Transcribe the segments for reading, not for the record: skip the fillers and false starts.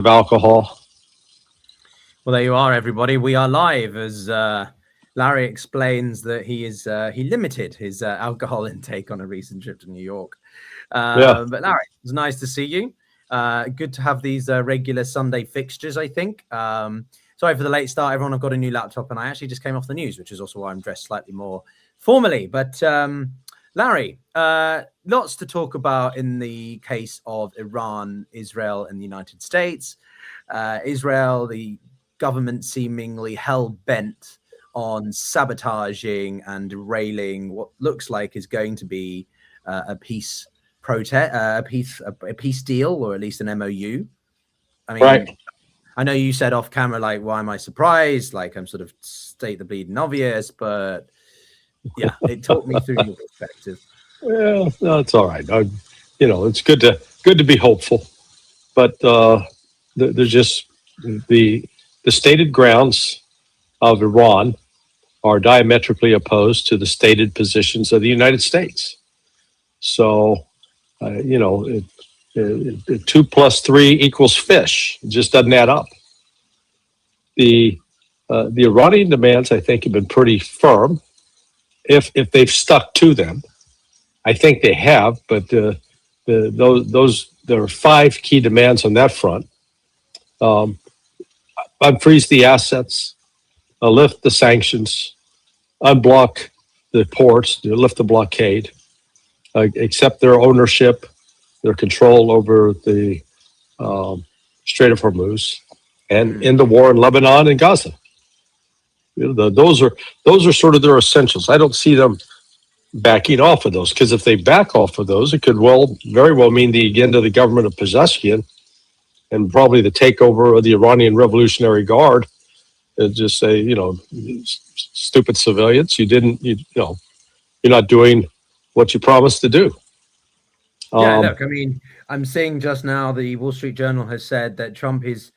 of alcohol. Well, there you are, everybody. We are live as Larry explains that he limited his alcohol intake on a recent trip to New York. But Larry, it's nice to see you. Good to have these regular Sunday fixtures, I think. Sorry for the late start, everyone. I've got a new laptop and I actually just came off the news, which is also why I'm dressed slightly more formally. But Larry, lots to talk about in the case of Iran, Israel, and the United States. Israel, the government seemingly hell-bent on sabotaging and derailing what looks like is going to be a peace deal, or at least an MOU. I mean, right. I know you said off camera, like, why am I surprised? Like, I'm sort of state the bleeding obvious, but yeah, it talked me through your perspective. Well, no, it's all right. It's good to be hopeful, but there's just the stated grounds of Iran are diametrically opposed to the stated positions of the United States. So, 2 + 3 = fish. It just doesn't add up. The Iranian demands, I think, have been pretty firm. If they've stuck to them, I think they have. But there are 5 key demands on that front. Unfreeze the assets, lift the sanctions, unblock the ports, lift the blockade, accept their ownership, their control over the Strait of Hormuz, and end the war in Lebanon and Gaza. Those are sort of their essentials. I don't see them backing off of those, because if they back off of those, it could very well mean the end of the government of Pezeshkian and probably the takeover of the Iranian Revolutionary Guard. And just say, stupid civilians, you're not doing what you promised to do. Yeah, look, I mean, I'm seeing just now the Wall Street Journal has said that Trump is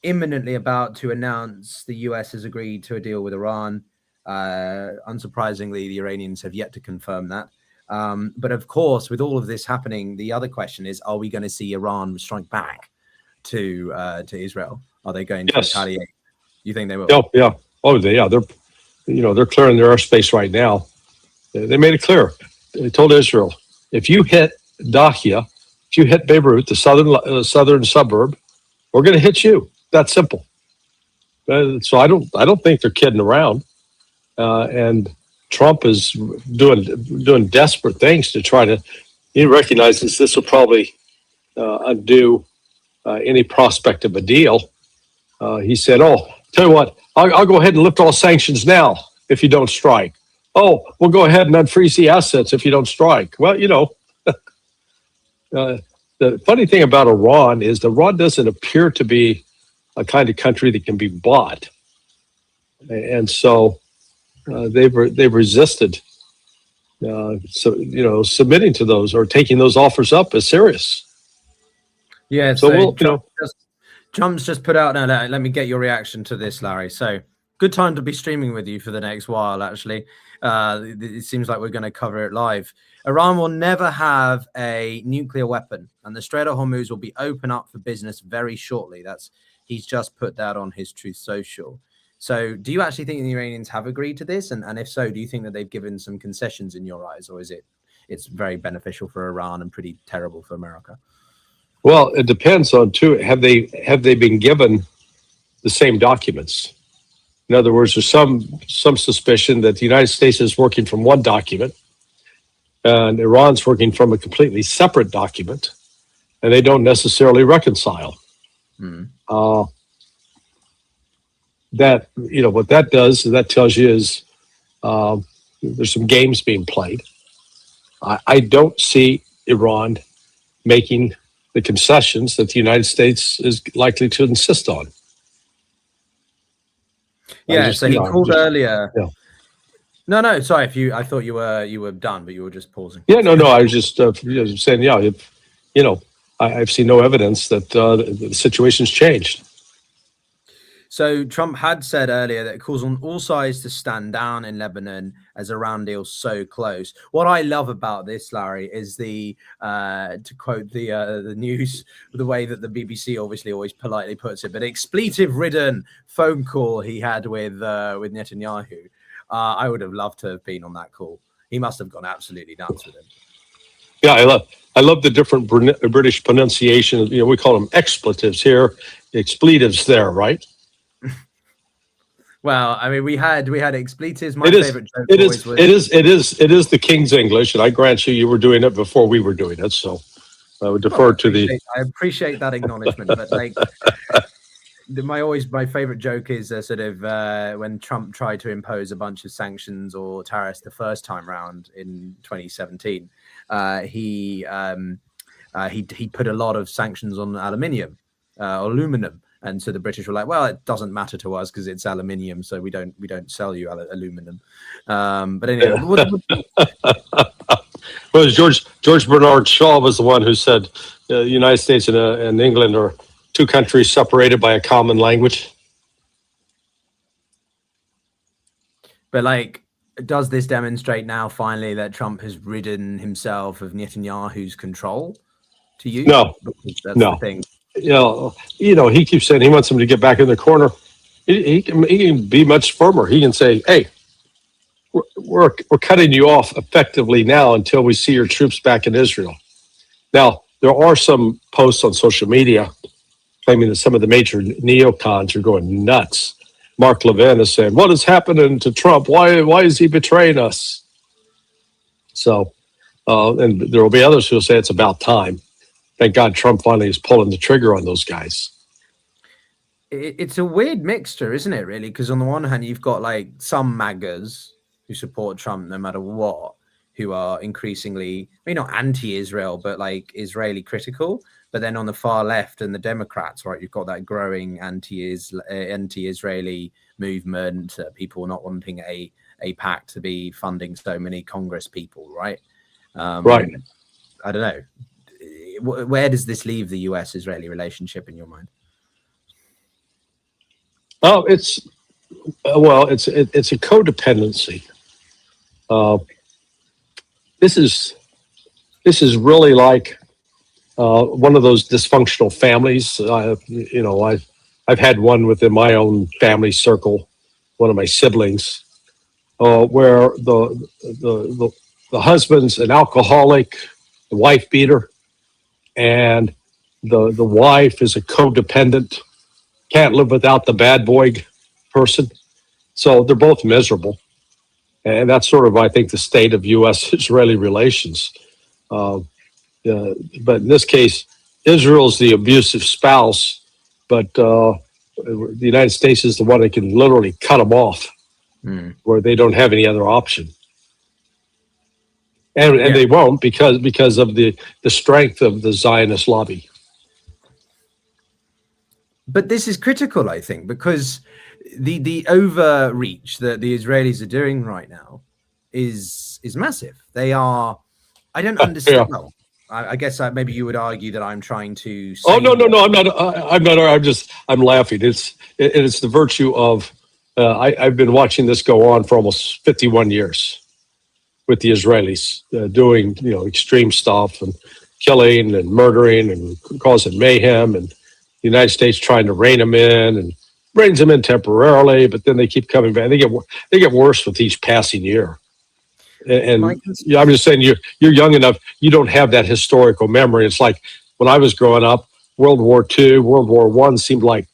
imminently about to announce the US has agreed to a deal with Iran. Unsurprisingly, the Iranians have yet to confirm that. But of course, with all of this happening, the other question is, are we going to see Iran strike back to Israel? Are they going to retaliate? You think they will? Yeah. They're clearing their airspace right now. They made it clear. They told Israel, if you hit Dahia, if you hit Beirut, the southern suburb, we're going to hit you. That's simple. So I don't think they're kidding around. And Trump is doing desperate things to try to. He recognizes this will probably undo any prospect of a deal. He said, tell you what, I'll go ahead and lift all sanctions now if you don't strike. Oh, we'll go ahead and unfreeze the assets if you don't strike. Well, the funny thing about Iran is Iran doesn't appear to be a kind of country that can be bought. And so they've resisted submitting to those or taking those offers up as serious. Yeah, Trump's just put out, let me get your reaction to this, Larry. So good time to be streaming with you for the next while, actually. It seems like we're going to cover it live. Iran will never have a nuclear weapon, and the Strait of Hormuz will be open up for business very shortly. He's just put that on his Truth Social. So do you actually think the Iranians have agreed to this? And if so, do you think that they've given some concessions in your eyes, or is it's very beneficial for Iran and pretty terrible for America? Well, it depends on have they been given the same documents? In other words, there's some suspicion that the United States is working from one document and Iran's working from a completely separate document, and they don't necessarily reconcile. That what that does, that tells you is there's some games being played. I don't see Iran making the concessions that the United States is likely to insist on. Yeah, so he called earlier. Yeah. No, sorry. I thought you were done, but you were just pausing. Yeah, no. I was just saying, I've seen no evidence that the situation's changed. So Trump had said earlier that it calls on all sides to stand down in Lebanon as Iran deal's so close. What I love about this, Larry, is the to quote the news, the way that the BBC obviously always politely puts it, but expletive-ridden phone call he had with Netanyahu. I would have loved to have been on that call. He must have gone absolutely nuts with him. Yeah, I love the different British pronunciation. You know, we call them expletives here, expletives there, right? Well, I mean, we had expletives. My favorite joke it is the King's English, and I grant you were doing it before we were doing it. So I would defer I appreciate that acknowledgement, but like my favorite joke is sort of when Trump tried to impose a bunch of sanctions or tariffs the first time round in 2017. He put a lot of sanctions on aluminum. And so the British were like, well, it doesn't matter to us because it's aluminium, so we don't sell you aluminum. But anyway, well, George Bernard Shaw was the one who said the United States and England are two countries separated by a common language. But like, does this demonstrate now finally that Trump has ridden himself of Netanyahu's control? To you, no, that's the thing. You know, he keeps saying he wants him to get back in the corner. He can be much firmer. He can say, "Hey, we're cutting you off effectively now until we see your troops back in Israel." Now, there are some posts on social media claiming that some of the major neocons are going nuts. Mark Levin is saying, "What is happening to Trump? Why is he betraying us?" So, and there will be others who will say it's about time. Thank God Trump finally is pulling the trigger on those guys. It's a weird mixture, isn't it, really? Because on the one hand, you've got like some MAGAs who support Trump no matter what, who are increasingly, maybe not anti-Israel, but like Israeli critical. But then on the far left and the Democrats, right, you've got that growing anti-Israeli movement, people not wanting a PAC to be funding so many Congress people, right? Right. I don't know. Where does this leave the U.S.-Israeli relationship in your mind? Oh, it's a codependency. This is really like one of those dysfunctional families. I've had one within my own family circle, one of my siblings, where the husband's an alcoholic, the wife beater. And the wife is a codependent, can't live without the bad boy person. So they're both miserable. And that's sort of, I think, the state of U.S.-Israeli relations. But in this case, Israel's the abusive spouse, but the United States is the one that can literally cut them off where they don't have any other option. And they won't because of the strength of the Zionist lobby. But this is critical, I think, because the overreach that the Israelis are doing right now is massive. They are. I don't understand. Yeah. Well, I guess maybe you would argue that I'm trying to. Oh no! I'm not. I'm laughing. It's the virtue of. I've been watching this go on for almost 51 years. With the Israelis doing, extreme stuff and killing and murdering and causing mayhem, and the United States trying to rein them in and reins them in temporarily, but then they keep coming back. They get worse with each passing year. And I'm just saying, you're young enough. You don't have that historical memory. It's like when I was growing up, World War II, World War I seemed like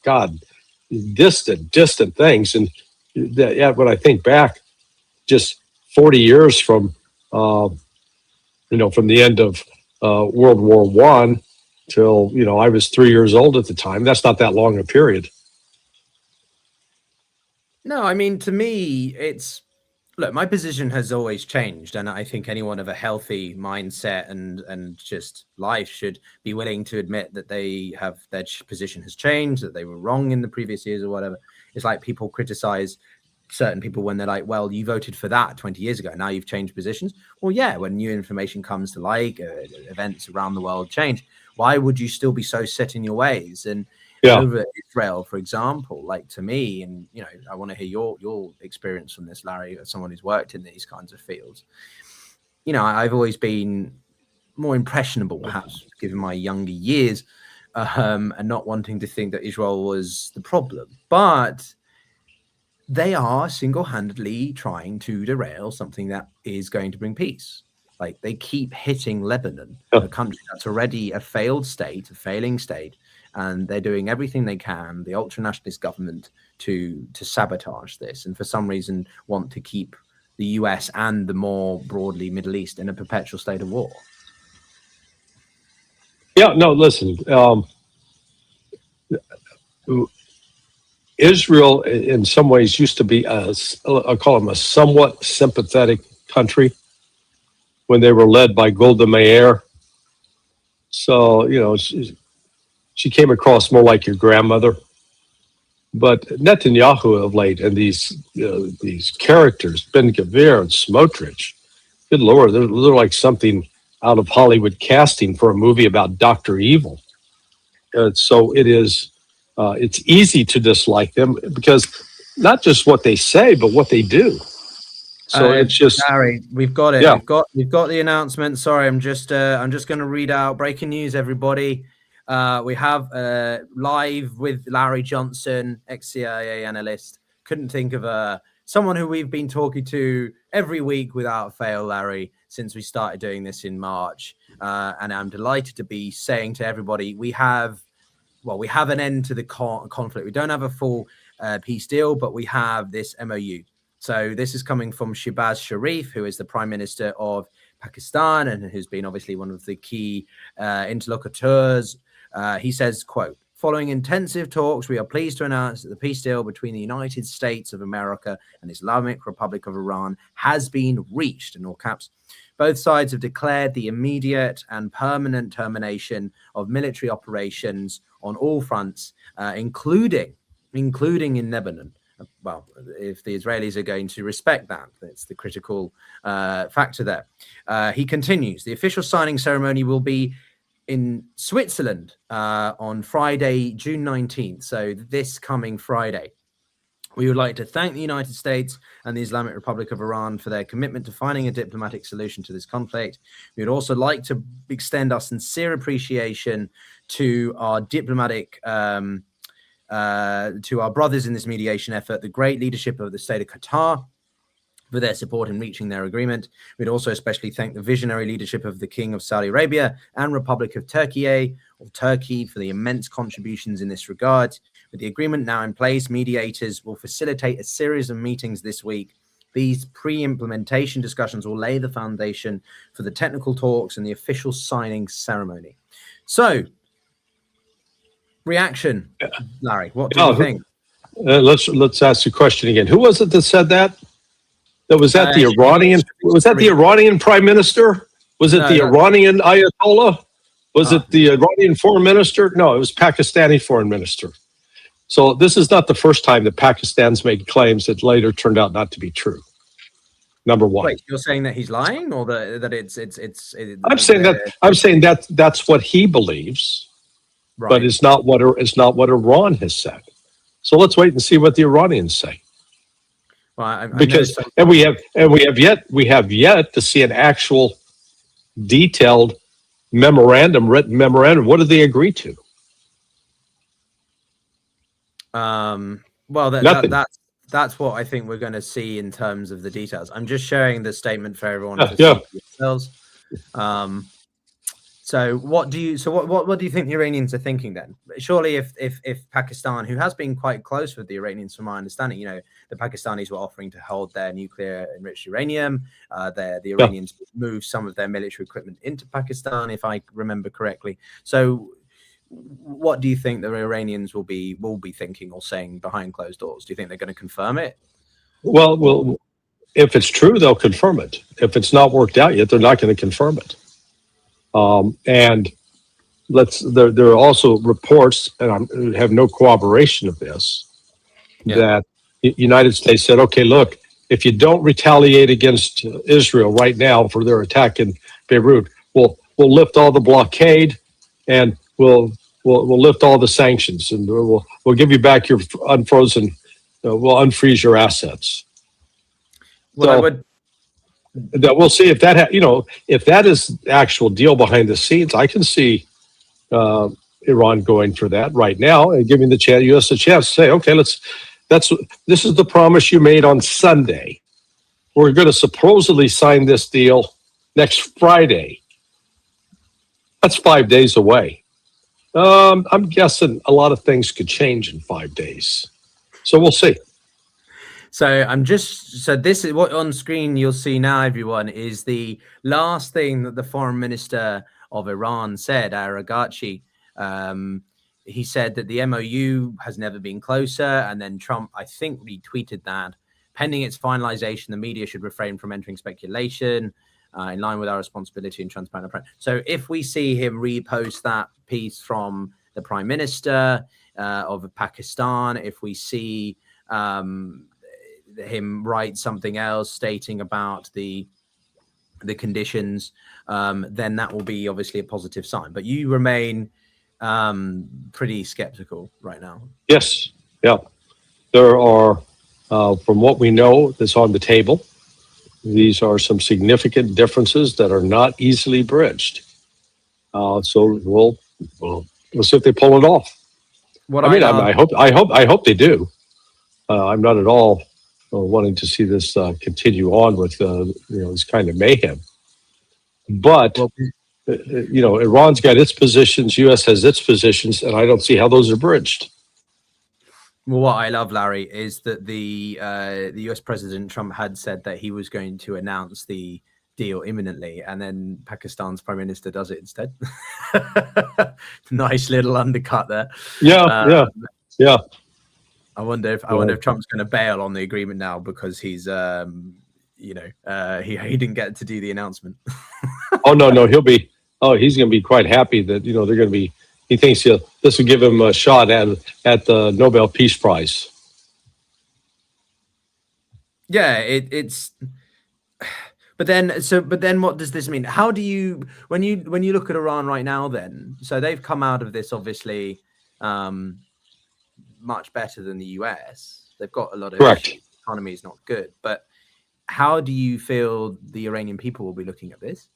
distant things. And when I think back, just 40 years from the end of World War I till, I was 3 years old at the time. That's not that long a period. No, I mean, to me, look, my position has always changed. And I think anyone of a healthy mindset and just life should be willing to admit that their position has changed, that they were wrong in the previous years or whatever. It's like people criticize certain people when they're like, well, you voted for that 20 years ago. Now you've changed positions. Well, yeah, when new information comes to light, events around the world change. Why would you still be so set in your ways? And Yeah. over Israel, for example. Like, to me, and I want to hear your experience from this, Larry, as someone who's worked in these kinds of fields. I've always been more impressionable, perhaps, given my younger years, and not wanting to think that Israel was the problem. But they are single-handedly trying to derail something that is going to bring peace. Like, they keep hitting Lebanon, a country that's already a failed state, a failing state, and they're doing everything they can, the ultra-nationalist government, to sabotage this, and for some reason want to keep the US and the more broadly Middle East in a perpetual state of war. Yeah, no, listen. Israel, in some ways, used to be I'll call them a somewhat sympathetic country when they were led by Golda Meir. So, she came across more like your grandmother. But Netanyahu of late, and these characters, Ben Gvir and Smotrich, good Lord, they're like something out of Hollywood casting for a movie about Dr. Evil. So it is, it's easy to dislike them because not just what they say, but what they do. So it's just, Harry, we've got it. Yeah. We've got the announcement. Sorry, I'm just going to read out breaking news, everybody. We have live with Larry Johnson, ex-CIA analyst. Couldn't think of someone who we've been talking to every week without fail, Larry, since we started doing this in March. And I'm delighted to be saying to everybody, we have an end to the conflict. We don't have a full peace deal, but we have this MOU. So this is coming from Shehbaz Sharif, who is the Prime Minister of Pakistan and who's been obviously one of the key interlocutors. He says, quote, "Following intensive talks, we are pleased to announce that the peace deal between the United States of America and the Islamic Republic of Iran has been reached," in all caps. "Both sides have declared the immediate and permanent termination of military operations on all fronts, including in Lebanon." Well, if the Israelis are going to respect that, that's the critical factor there. He continues, "The official signing ceremony will be in Switzerland on Friday, June 19th. So this coming Friday. We would like to thank the United States and the Islamic Republic of Iran for their commitment to finding a diplomatic solution to this conflict. We would also like to extend our sincere appreciation to our diplomatic to our brothers in this mediation effort, the great leadership of the state of Qatar for their support in reaching their agreement. We'd also especially thank the visionary leadership of the King of Saudi Arabia and Republic of Turkey for the immense contributions in this regard. With the agreement now in place, mediators will facilitate a series of meetings this week. These pre-implementation discussions will lay the foundation for the technical talks and the official signing ceremony. So, reaction, Larry. What do you think? Let's ask the question again. Who was it that said that? That was that the Iranian? Was that the Iranian prime minister? Was it the Iranian Ayatollah? Was it the Iranian foreign minister? No, it was Pakistani foreign minister. So this is not the first time that Pakistan's made claims that later turned out not to be true. Number one. Wait, you're saying that he's lying, or that it's I'm saying that's what he believes. Right. But it's not what Iran has said. So let's wait and see what the Iranians say. Well, we have yet to see an actual detailed written memorandum. What did they agree to? Well, that's what I think we're going to see in terms of the details. I'm just sharing the statement for everyone to see themselves. So what do you think the Iranians are thinking then? Surely if Pakistan, who has been quite close with the Iranians from my understanding, the Pakistanis were offering to hold their nuclear enriched uranium, the Iranians moved some of their military equipment into Pakistan, if I remember correctly. So what do you think the Iranians will be thinking or saying behind closed doors? Do you think they're going to confirm it? Well, if it's true, they'll confirm it. If it's not worked out yet, they're not going to confirm it. And there are also reports, and I have no corroboration of this, that the United States said, okay, look, if you don't retaliate against Israel right now for their attack in Beirut, we'll lift all the blockade and we'll we'll lift all the sanctions, and we'll give you back your unfrozen. We'll unfreeze your assets. Well, so I would. That we'll see if that if that is the actual deal behind the scenes. I can see Iran going for that right now and giving the U.S. a chance to say, okay, this is the promise you made on Sunday. We're going to supposedly sign this deal next Friday. That's 5 days away. I'm guessing a lot of things could change in 5 days. So we'll see. So this is what on screen you'll see now, everyone, is the last thing that the foreign minister of Iran said, Aragachi. He said that the MOU has never been closer, and then Trump, I think, retweeted that. Pending its finalization, the media should refrain from entering speculation in line with our responsibility and transparent approach. So if we see him repost that piece from the Prime Minister of Pakistan, if we see him write something else stating about the conditions, then that will be obviously a positive sign. But you remain pretty skeptical right now. Yes. Yeah. There are, from what we know that's on the table, these are some significant differences that are not easily bridged. So we'll see if they pull it off. I hope they do. I'm not at all wanting to see this continue on with this kind of mayhem. But Iran's got its positions, U.S. has its positions, and I don't see how those are bridged. Well, what I love, Larry, is that the U.S. President Trump had said that he was going to announce the deal imminently, and then Pakistan's Prime Minister does it instead. Nice little undercut there. Yeah. I wonder if Trump's going to bail on the agreement now because he's he didn't get to do the announcement. No, he's going to be quite happy that they're going to be. He thinks this will give him a shot at the Nobel Peace Prize. Yeah, it's. But then what does this mean? How do you when you look at Iran right now? Then so they've come out of this obviously much better than the US. They've got a lot of correct. The economy is not good, but how do you feel the Iranian people will be looking at this?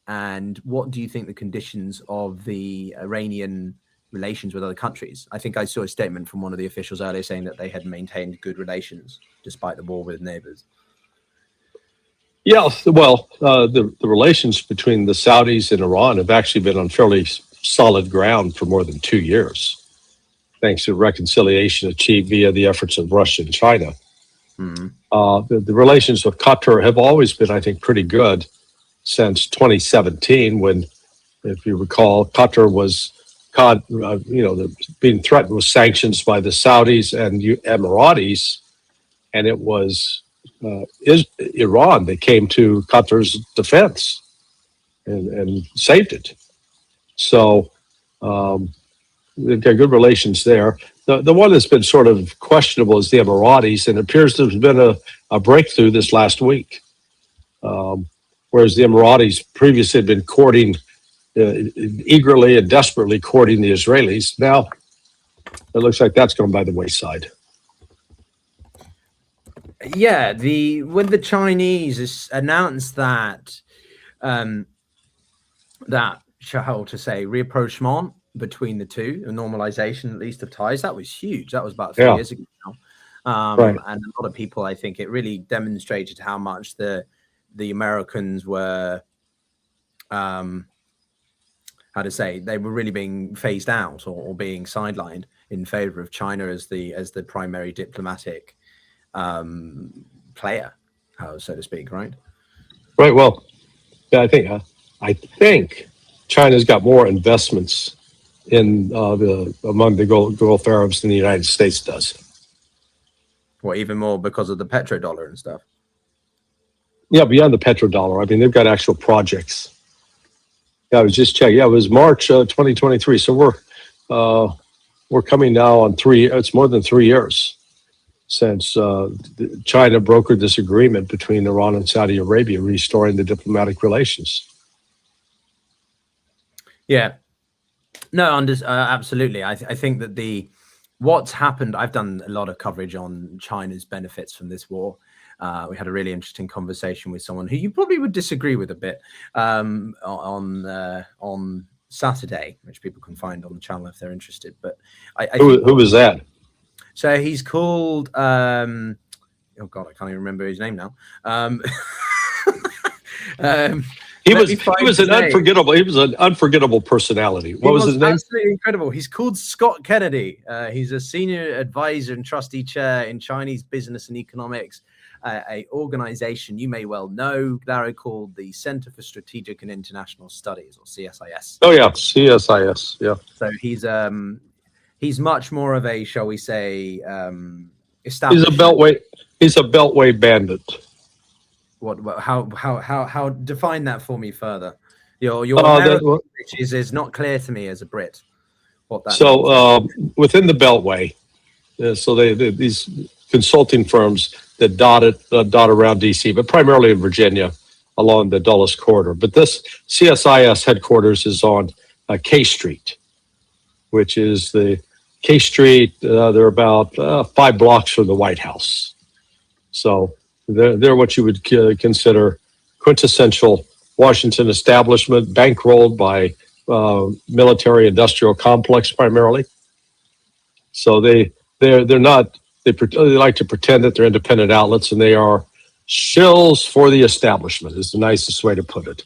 And what do you think the conditions of the Iranian relations with other countries? I think I saw a statement from one of the officials earlier saying that they had maintained good relations despite the war with neighbors. Yeah, well, the relations between the Saudis and Iran have actually been on fairly solid ground for more than 2 years, thanks to reconciliation achieved via the efforts of Russia and China. Mm-hmm. The relations with Qatar have always been, I think, pretty good since 2017, when, if you recall, Qatar was caught, being threatened with sanctions by the Saudis and Emiratis, and it was Iran that came to Qatar's defense and saved it. So they've got good relations there. The one that's been sort of questionable is the Emiratis, and it appears there's been a breakthrough this last week. Whereas the Emiratis previously had been courting, eagerly and desperately courting the Israelis. Now, it looks like that's gone by the wayside. Yeah, when the Chinese announced that rapprochement between the two, a normalization at least of ties, that was huge. That was about 3 years ago now. Right. And a lot of people, I think, it really demonstrated how much the Americans were, they were really being phased out or being sidelined in favor of China as the primary diplomatic player, so to speak, right? Right. Well, yeah, I think China's got more investments in among the Gulf Arabs than the United States does. Well, even more because of the petrodollar and stuff. Yeah, beyond the petrodollar. I mean, they've got actual projects. Yeah, I was just checking. Yeah, it was March 2023. So we're coming now on it's more than 3 years since China brokered this agreement between Iran and Saudi Arabia, restoring the diplomatic relations. Yeah. No, absolutely. I think that what's happened. I've done a lot of coverage on China's benefits from this war. We had a really interesting conversation with someone who you probably would disagree with a bit on Saturday, which people can find on the channel if they're interested. But who was that? So he's called. Oh God, I can't even remember his name now. He was an unforgettable personality. What was his name? Absolutely incredible. He's called Scott Kennedy. He's a senior advisor and trustee chair in Chinese business and economics, a organization you may well know, Larry, called the Center for Strategic and International Studies, or CSIS. Oh yeah, CSIS. Yeah. So he's much more of a, shall we say, established. He's a beltway bandit. How define that for me further? Your American is not clear to me as a Brit. What that means. Within the beltway, so these consulting firms that dot around DC, but primarily in Virginia along the Dulles corridor. But this CSIS headquarters is on K Street, which is the K Street. They're about 5 blocks from the White House. So they're what you would consider quintessential Washington establishment, bankrolled by military industrial complex primarily. So they like to pretend that they're independent outlets, and they are shills for the establishment is the nicest way to put it.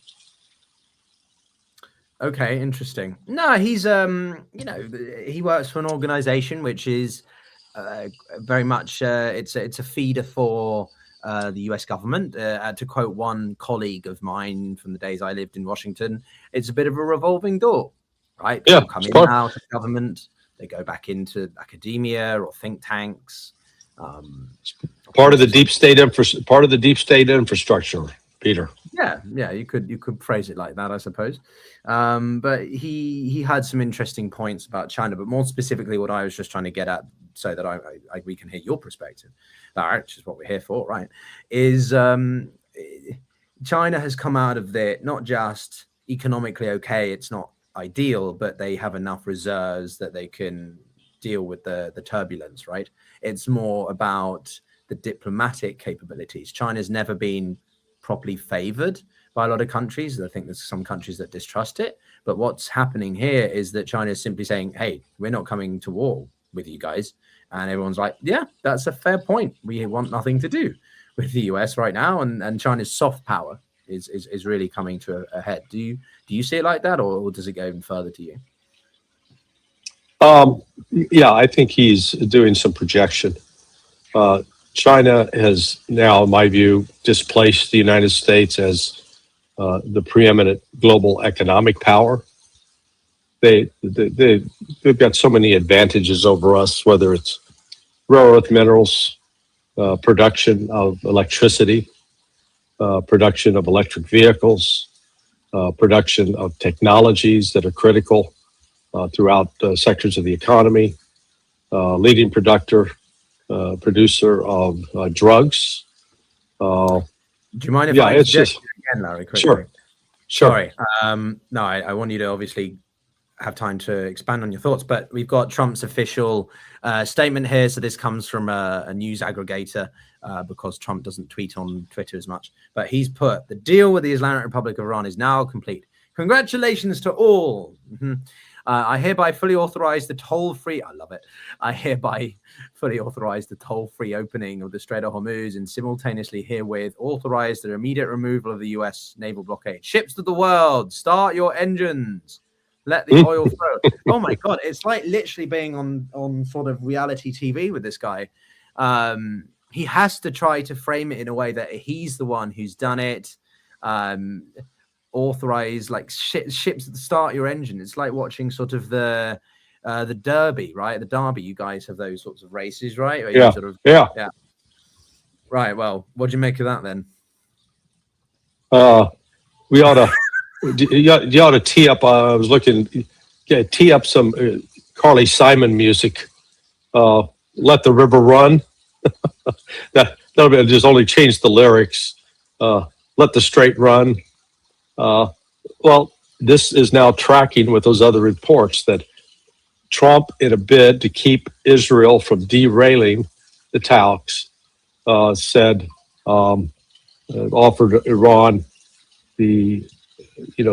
Okay, interesting. No, he's he works for an organization which is very much it's a feeder for the US government. To quote one colleague of mine from the days I lived in Washington, it's a bit of a revolving door, right? People come in and out of government, they go back into academia or think tanks. Part of the deep state infrastructure, Peter. Yeah, you could phrase it like that, I suppose. But he had some interesting points about China, but more specifically, what I was just trying to get at, so that we can hear your perspective, which is what we're here for, right? Is China has come out of there not just economically okay, it's not ideal, but they have enough reserves that they can deal with the turbulence, right? It's more about the diplomatic capabilities. China's never been properly favored by a lot of countries. I think there's some countries that distrust it. But what's happening here is that China is simply saying, hey, we're not coming to war with you guys. And everyone's like, yeah, that's a fair point. We want nothing to do with the US right now. And China's soft power is really coming to a head. Do you see it like that, or does it go even further to you? Yeah, I think he's doing some projection. China has now, in my view, displaced the United States as the preeminent global economic power. They've got so many advantages over us, whether it's rare earth minerals, production of electricity, production of electric vehicles, production of technologies that are critical throughout sectors of the economy, leading producer of drugs. Do you mind if I interject again, Larry? Quickly? Sure. Sorry. No, I want you to obviously have time to expand on your thoughts, but we've got Trump's official statement here. So this comes from a news aggregator because Trump doesn't tweet on Twitter as much. But he's put, the deal with the Islamic Republic of Iran is now complete. Congratulations to all. I hereby fully authorize the toll-free. I love it. I hereby fully authorize the toll-free opening of the Strait of Hormuz, and simultaneously herewith authorize the immediate removal of the U.S. naval blockade. Ships to the world, start your engines. Let the oil flow. Oh my God, it's like literally being on sort of reality TV with this guy. He has to try to frame it in a way that he's the one who's done it. Authorize like ships to start your engine. It's like watching sort of the Derby, right? The Derby, you guys have those sorts of races, right? Yeah. Yeah. Right. Well, what do you make of that then? We ought to. You ought to tee up. I was looking. Tee up some Carly Simon music. Let the river run. That'll be, just only change the lyrics. Let the strait run. Well, this is now tracking with those other reports that Trump, in a bid to keep Israel from derailing the talks, said offered Iran the,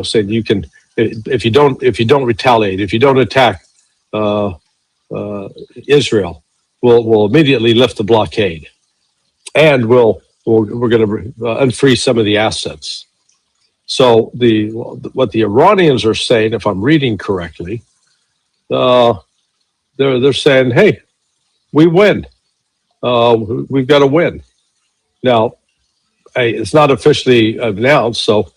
said you can, if you don't retaliate, if you don't attack Israel, we'll immediately lift the blockade, and we're going to unfree some of the assets. So what the Iranians are saying, if I'm reading correctly, they're saying, hey, we win. We've got to win. Now, it's not officially announced. So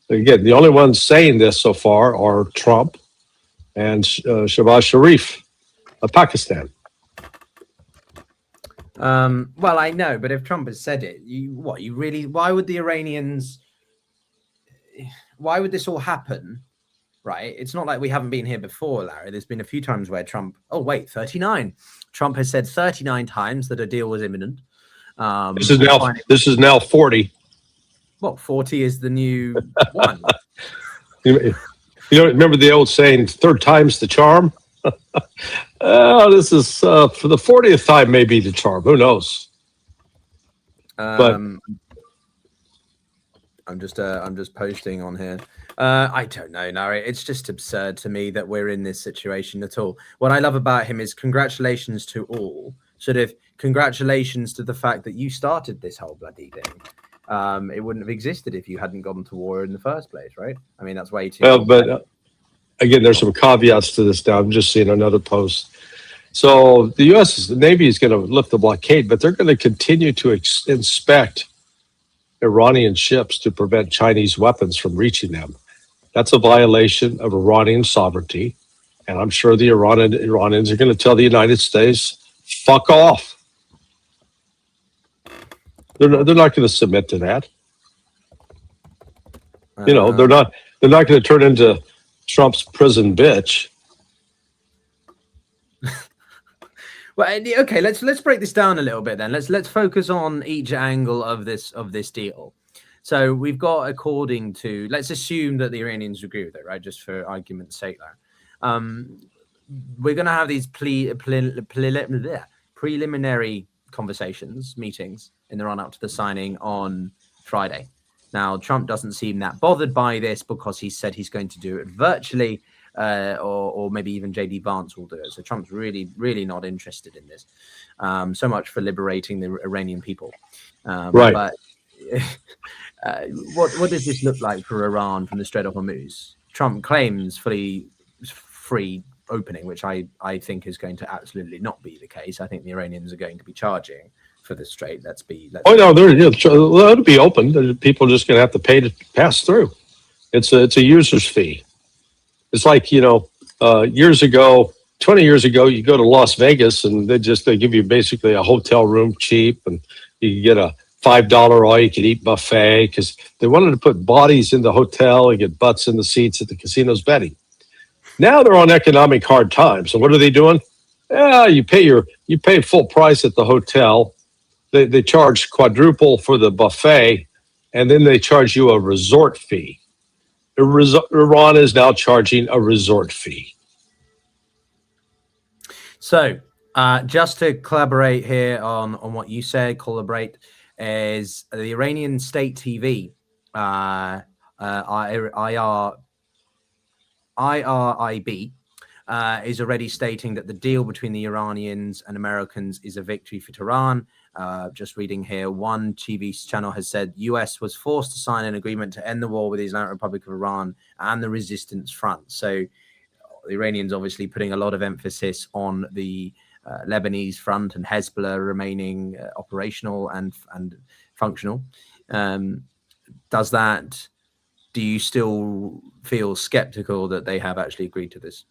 again, the only ones saying this so far are Trump and Shehbaz Sharif of Pakistan. Well, I know, but if Trump has said it, why would the Iranians, why would this all happen? Right? It's not like we haven't been here before, Larry. There's been a few times where Trump, 39. Trump has said 39 times that a deal was imminent. This is now 40. Well, 40 is the new one. You remember the old saying, third time's the charm? This is for the 40th time, maybe the charm. Who knows? But I'm just posting on here. I don't know, Larry. It's just absurd to me that we're in this situation at all. What I love about him is congratulations to all. Sort of congratulations to the fact that you started this whole bloody thing. It wouldn't have existed if you hadn't gone to war in the first place, right? I mean, that's way too. Well, but again, there's some caveats to this now. I'm just seeing another post. So the U.S. Navy is going to lift the blockade, but they're going to continue to inspect Iranian ships to prevent Chinese weapons from reaching them. That's a violation of Iranian sovereignty. And I'm sure the Iranians are going to tell the United States, fuck off. They're not going to submit to that. They're not going to turn into Trump's prison bitch. Well, okay, let's break this down a little bit then. Let's focus on each angle of this deal. So we've got, according to, let's assume that the Iranians agree with it, right? Just for argument's sake, there. We're going to have these preliminary meetings in the run-up to the signing on Friday. Now, Trump doesn't seem that bothered by this because he said he's going to do it virtually, or maybe even J.D. Vance will do it. So Trump's really, really not interested in this. So much for liberating the Iranian people. Right. But what does this look like for Iran from the Strait of Hormuz? Trump claims fully free opening, which I think is going to absolutely not be the case. I think the Iranians are going to be charging for the strait. It'll be open. People are just going to have to pay to pass through. It's a user's fee. It's like, years ago, 20 years ago, you go to Las Vegas and they give you basically a hotel room cheap, and you can get a $5 all you can eat buffet because they wanted to put bodies in the hotel and get butts in the seats at the casinos betting. Now they're on economic hard times. So what are they doing? You pay full price at the hotel. They charge quadruple for the buffet, and then they charge you a resort fee. Iran is now charging a resort fee. So just to collaborate here on what you said, is the Iranian state TV, IRIB, is already stating that the deal between the Iranians and Americans is a victory for Tehran. Just reading here, one TV channel has said US was forced to sign an agreement to end the war with the Islamic Republic of Iran and the resistance front. So the Iranians obviously putting a lot of emphasis on the Lebanese front and Hezbollah remaining operational and functional. Do you still feel skeptical that they have actually agreed to this?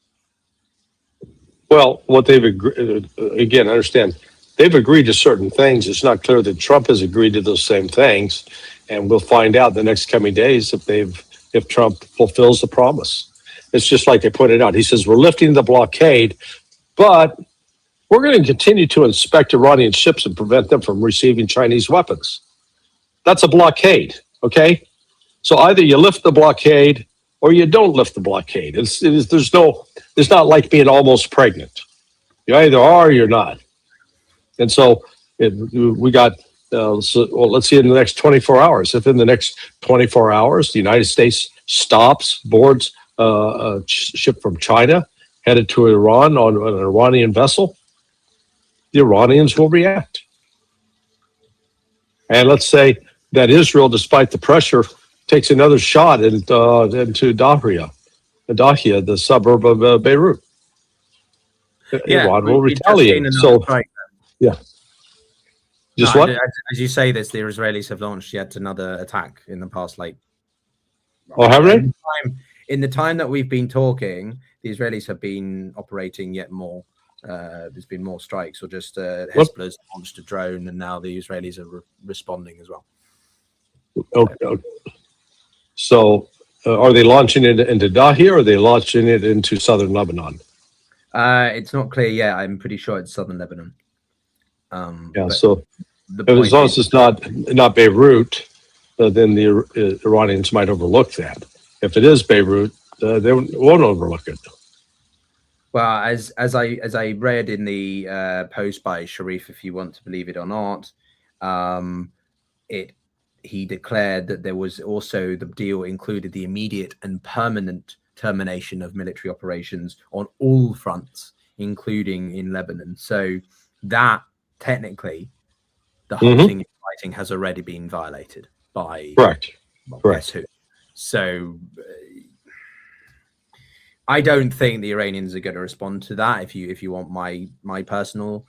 Well, what they've agreed, again, understand, they've agreed to certain things. It's not clear that Trump has agreed to those same things. And we'll find out the next coming days if Trump fulfills the promise. It's just like they pointed out. He says, we're lifting the blockade, but we're going to continue to inspect Iranian ships and prevent them from receiving Chinese weapons. That's a blockade, okay? So either you lift the blockade or you don't lift the blockade. There's not like being almost pregnant. You either are or you're not. And so we got, let's see in the next 24 hours. If in the next 24 hours, the United States boards a ship from China headed to Iran on an Iranian vessel, the Iranians will react. And let's say that Israel, despite the pressure, takes another shot into Dahia, the suburb of Beirut. Yeah, Iran will retaliate. So, yeah. Just what? As you say this, the Israelis have launched yet another attack in the past, have they? In the time that we've been talking, the Israelis have been operating yet more. There's been more strikes, or just Hezbollah's launched a drone, and now the Israelis are responding as well. Okay. So, are they launching it into Dahia, or are they launching it into southern Lebanon? It's not clear yet. I'm pretty sure it's southern Lebanon. So as long as it's not Beirut, then the Iranians might overlook that. If it is Beirut, they won't overlook it. Well, as I read in the post by Sharif, if you want to believe it or not, he declared that there was also, the deal included the immediate and permanent termination of military operations on all fronts, including in Lebanon. So that technically, the whole thing in writing has already been violated by correct. Guess who. So I don't think the Iranians are going to respond to that. If you want my personal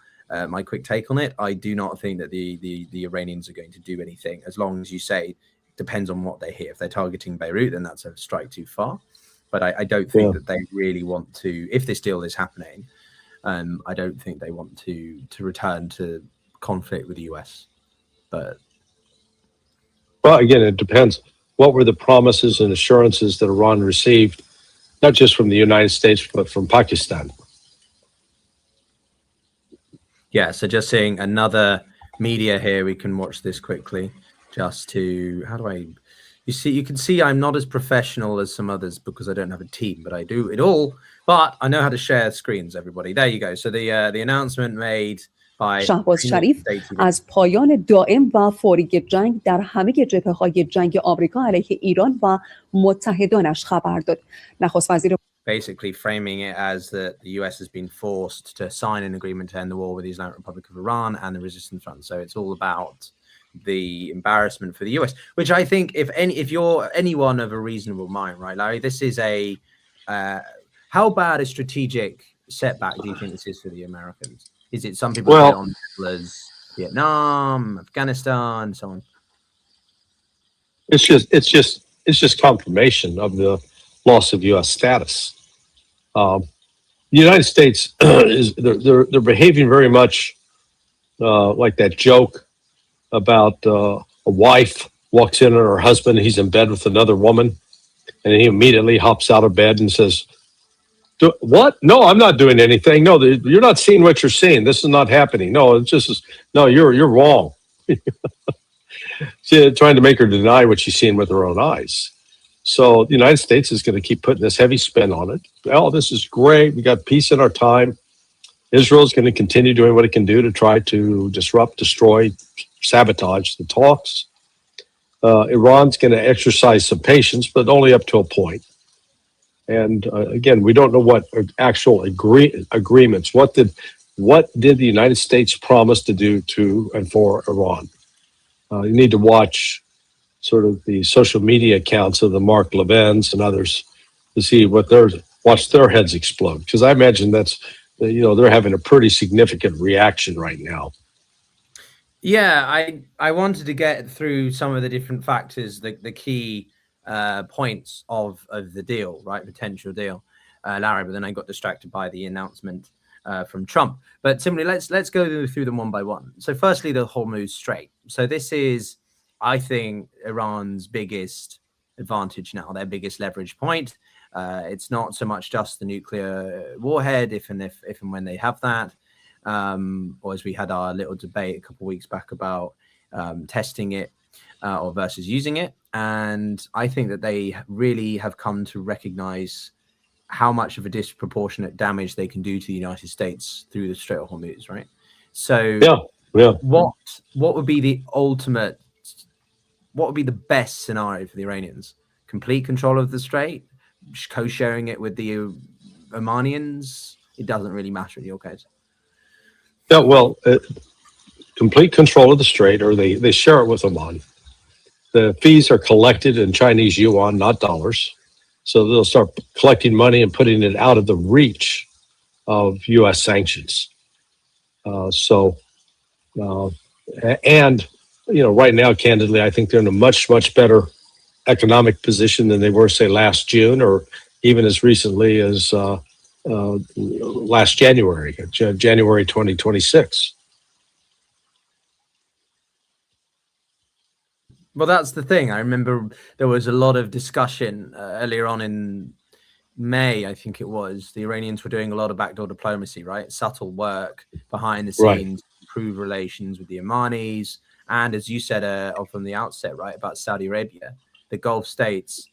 my quick take on it, I do not think that the Iranians are going to do anything, as long as you say depends on what they hear. If they're targeting Beirut, then that's a strike too far. But I don't think that they really want to, if this deal is happening, I don't think they want to return to conflict with the US. But well, again, it depends. What were the promises and assurances that Iran received, not just from the United States, but from Pakistan? Yeah, so just seeing another media here, we can watch this quickly. Just to, you can see I'm not as professional as some others because I don't have a team, but I do it all. But I know how to share screens, everybody. There you go. So the announcement made by شهباز شریف از پایان دائم و فوری جنگ در همه جبهه‌های جنگ آمریکا علیه ایران و متحدانش خبر داد. نخست وزیر basically framing it as that the US has been forced to sign an agreement to end the war with the Islamic Republic of Iran and the Resistance Front. So it's all about the embarrassment for the US, which I think if you're anyone of a reasonable mind, right, Larry, this is a how bad a strategic setback do you think this is for the Americans? Is it some people say on as Vietnam, Afghanistan, so on? It's just confirmation of the loss of U.S. status. The United States they're behaving very much like that joke about a wife walks in on her husband, he's in bed with another woman, and he immediately hops out of bed and says, "What? No, I'm not doing anything. No, you're not seeing what you're seeing. This is not happening. No, it's just no, you're wrong." She's trying to make her deny what she's seeing with her own eyes. So the United States is going to keep putting this heavy spin on it. Oh, this is great. We got peace in our time. Israel is going to continue doing what it can do to try to disrupt, destroy, sabotage the talks. Iran's going to exercise some patience, but only up to a point. And again, we don't know what actual agreements. What did the United States promise to do to and for Iran? You need to watch sort of the social media accounts of the Mark Levins and others to see watch their heads explode. Because I imagine that's, they're having a pretty significant reaction right now. Yeah, I wanted to get through some of the different factors, the key points of the deal, right? Potential deal, Larry, but then I got distracted by the announcement from Trump. But similarly, let's go through them one by one. So firstly, the Hormuz Strait. So this is, I think, Iran's biggest advantage now, their biggest leverage point. It's not so much just the nuclear warhead, if and when they have that, or as we had our little debate a couple of weeks back about testing it. or versus using it. And I think that they really have come to recognize how much of a disproportionate damage they can do to the United States through the Strait of Hormuz, right? So what would be the ultimate, what would be the best scenario for the Iranians? Complete control of the Strait, co-sharing it with the Omanians? It doesn't really matter in your case. Yeah, well, complete control of the Strait, or they share it with Oman. The fees are collected in Chinese yuan, not dollars. So they'll start collecting money and putting it out of the reach of U.S. sanctions. And, right now, candidly, I think they're in a much, much better economic position than they were, say, last June, or even as recently as last January, January 2026. Well, that's the thing. I remember there was a lot of discussion earlier on in May, I think it was. The Iranians were doing a lot of backdoor diplomacy, right? Subtle work behind the scenes, improve relations with the Omanis. And as you said from the outset, right, about Saudi Arabia, the Gulf states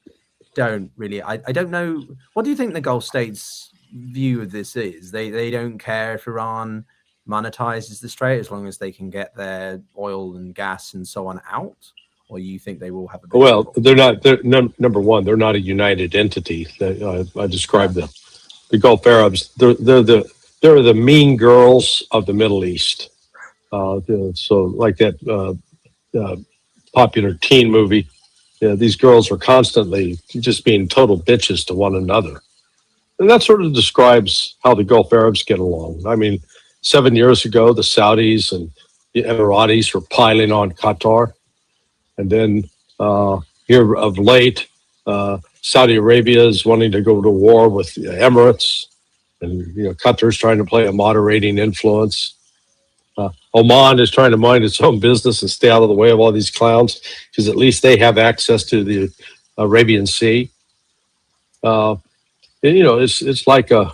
don't really, I don't know. What do you think the Gulf states' view of this is? They don't care if Iran monetizes the Strait as long as they can get their oil and gas and so on out? Or you think they will have a big they're not. Number one, they're not a united entity. I described them. The Gulf Arabs. They're the mean girls of the Middle East. So like that popular teen movie. These girls are constantly just being total bitches to one another, and that sort of describes how the Gulf Arabs get along. I mean, 7 years ago, the Saudis and the Emiratis were piling on Qatar. And then here of late, Saudi Arabia is wanting to go to war with the Emirates, and Qatar's trying to play a moderating influence. Oman is trying to mind its own business and stay out of the way of all these clowns, because at least they have access to the Arabian Sea. It's like like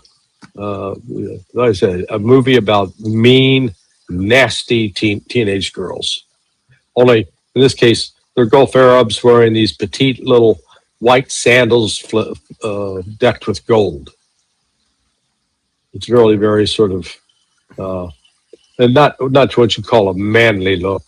I said, a movie about mean, nasty teenage girls. Only in this case, they're Gulf Arabs wearing these petite little white sandals decked with gold. It's really very sort of, and not what you call a manly look.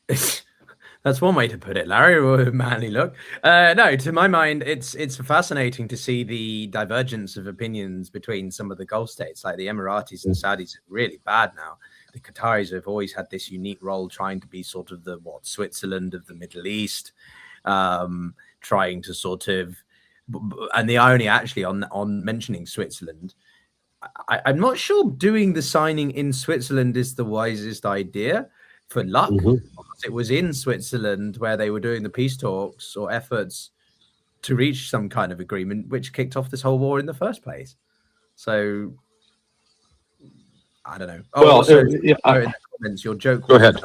That's one way to put it, Larry. Manly look. No, to my mind, it's fascinating to see the divergence of opinions between some of the Gulf states, like the Emiratis and Saudis. Are really bad now. The Qataris have always had this unique role, trying to be sort of the Switzerland of the Middle East, trying to sort of. And the irony, actually, on mentioning Switzerland, I'm not sure doing the signing in Switzerland is the wisest idea for luck. Because it was in Switzerland where they were doing the peace talks or efforts to reach some kind of agreement, which kicked off this whole war in the first place. So I don't know. Oh, also, in the comments, your joke. Go ahead.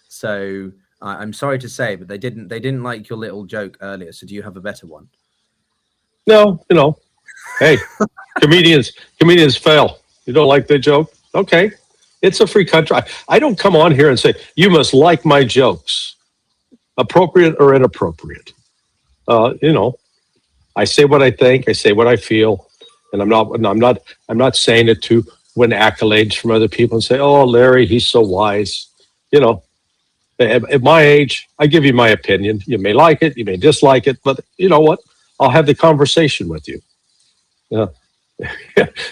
So I'm sorry to say, but they didn't like your little joke earlier. So do you have a better one? No, hey, comedians fail. You don't like the joke? Okay. It's a free country. I don't come on here and say, you must like my jokes, appropriate or inappropriate. I say what I think, I say what I feel, and I'm not saying it to win accolades from other people and say, oh, Larry, he's so wise. At my age, I give you my opinion. You may like it, you may dislike it, but you know what? I'll have the conversation with you. Yeah.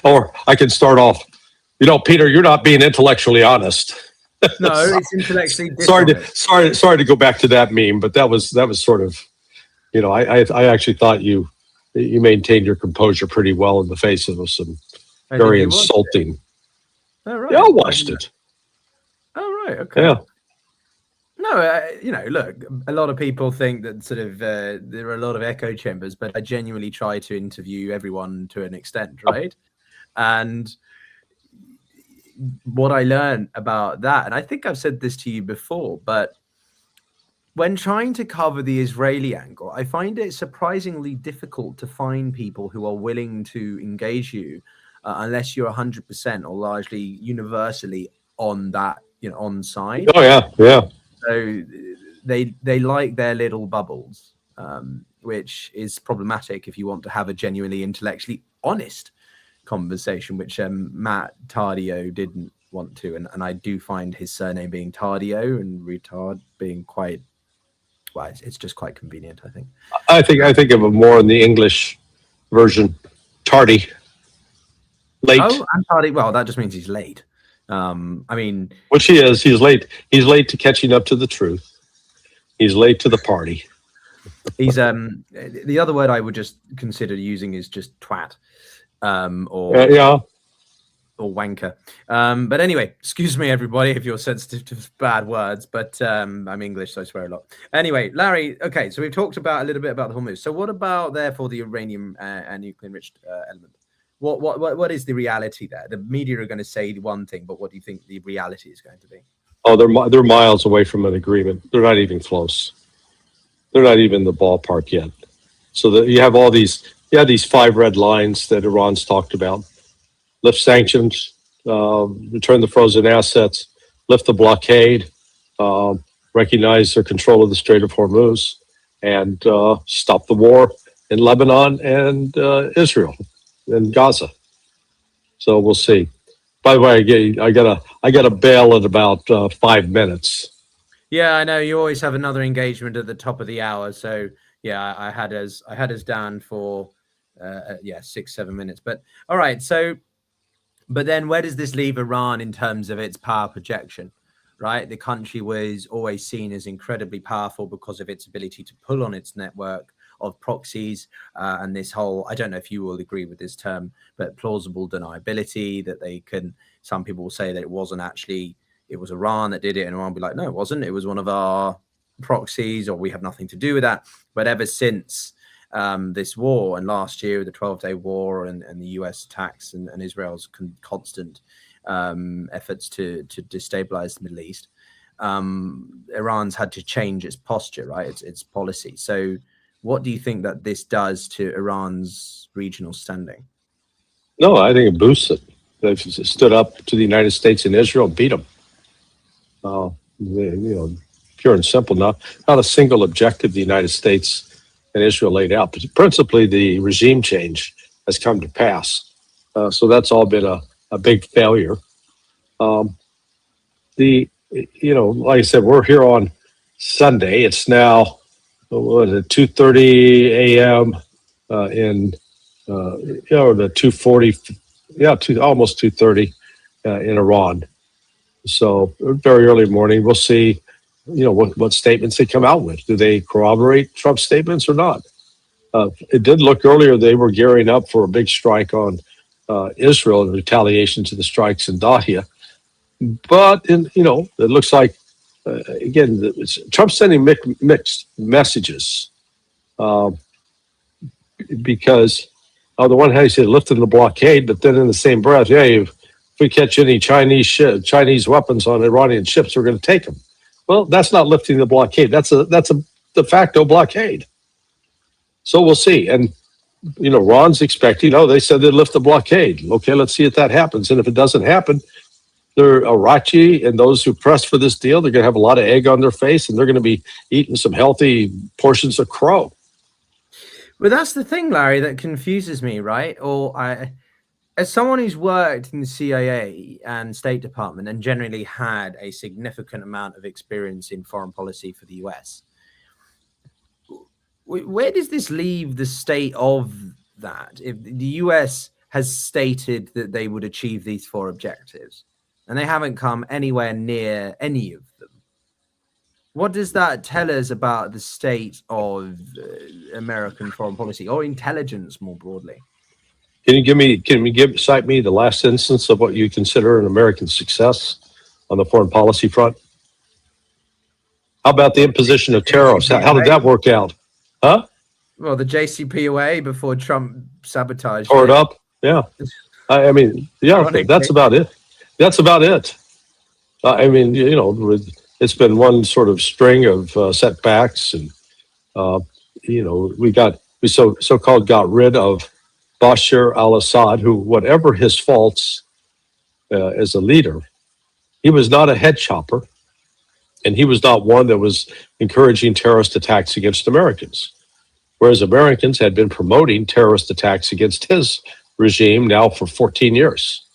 Or I can start off, Peter, you're not being intellectually honest. No, it's intellectually dishonest. Sorry to go back to that meme, but that was sort of, I actually thought you maintained your composure pretty well in the face of some very insulting. Oh, right. Yeah, I watched it. Oh, right. Okay. Yeah. No, look, a lot of people think that sort of there are a lot of echo chambers, but I genuinely try to interview everyone to an extent, right? And what I learned about that, and I think I've said this to you before, but when trying to cover the Israeli angle, I find it surprisingly difficult to find people who are willing to engage you unless you're 100% or largely universally on that on side. Oh yeah. So they like their little bubbles, which is problematic if you want to have a genuinely intellectually honest conversation, which Matt Tardio didn't want to, and I do find his surname being Tardio and retard being quite, well, it's just quite convenient, I think. I think of it more in the English version, tardy, late. Oh, and tardy. Well, that just means he's late. I mean, which he is. He's late. He's late to catching up to the truth. He's late to the party. He's the other word I would just consider using is just twat, or or wanker. But anyway, excuse me, everybody, if you're sensitive to bad words, but I'm English, so I swear a lot. Anyway, Larry, okay, so we've talked about a little bit about the Hormuz. So what about, therefore, the uranium and nuclear-enriched element? What is the reality there? The media are going to say one thing, but what do you think the reality is going to be? Oh, they're miles away from an agreement. They're not even close. They're not even in the ballpark yet. So that you have all these 5 red lines that Iran's talked about. Lift sanctions, return the frozen assets, lift the blockade, recognize their control of the Strait of Hormuz, and stop the war in Lebanon and Israel and Gaza. So we'll see. By the way, I got to bail at about 5 minutes. Yeah, I know you always have another engagement at the top of the hour. So yeah, I had us down for 6-7 minutes. But all right, so. But then where does this leave Iran in terms of its power projection, right? The country was always seen as incredibly powerful because of its ability to pull on its network of proxies and this whole, I don't know if you will agree with this term, but plausible deniability, that they can, some people will say that it wasn't actually, it was Iran that did it, and Iran will be like, no, it wasn't. It was one of our proxies, or we have nothing to do with that. But ever since this war, and last year the 12-day war and the US attacks and Israel's constant efforts to destabilize the Middle East, Iran's had to change its posture, right? Its policy. So what do you think that this does to Iran's regional standing? No, I think it boosts it. They've stood up to the United States and Israel and beat them. Pure and simple. Not a single objective the United States and Israel laid out, but principally the regime change has come to pass. So that's all been a big failure. Like I said, we're here on Sunday. It's now 2:30 a.m. In the 2:40, almost 2:30 in Iran. So very early morning. We'll see. What statements they come out with. Do they corroborate Trump's statements or not? It did look earlier they were gearing up for a big strike on Israel in retaliation to the strikes in Dahia. But, it looks like, again, Trump's sending mixed messages because on the one hand, he said lifting the blockade, but then in the same breath, if we catch any Chinese weapons on Iranian ships, we're going to take them. Well, that's not lifting the blockade. That's a de facto blockade. So we'll see. And, Ron's expecting, they said they'd lift the blockade. Okay, let's see if that happens. And if it doesn't happen, Arachi and those who press for this deal, they're going to have a lot of egg on their face, and they're going to be eating some healthy portions of crow. Well, that's the thing, Larry, that confuses me, right? As someone who's worked in the CIA and State Department and generally had a significant amount of experience in foreign policy for the US, where does this leave the state of that? If the US has stated that they would achieve these 4 objectives and they haven't come anywhere near any of them, what does that tell us about the state of American foreign policy or intelligence more broadly? Cite me the last instance of what you consider an American success on the foreign policy front? How about the imposition of tariffs? How did that work out? Huh? Well, the JCPOA before Trump sabotaged tore it up. Yeah. I mean, that's about it. That's about it. It's been one sort of string of setbacks, and we so-called got rid of Bashar al-Assad, who, whatever his faults as a leader, He was not a head chopper, and he was not one that was encouraging terrorist attacks against Americans, whereas Americans had been promoting terrorist attacks against his regime now for 14 years.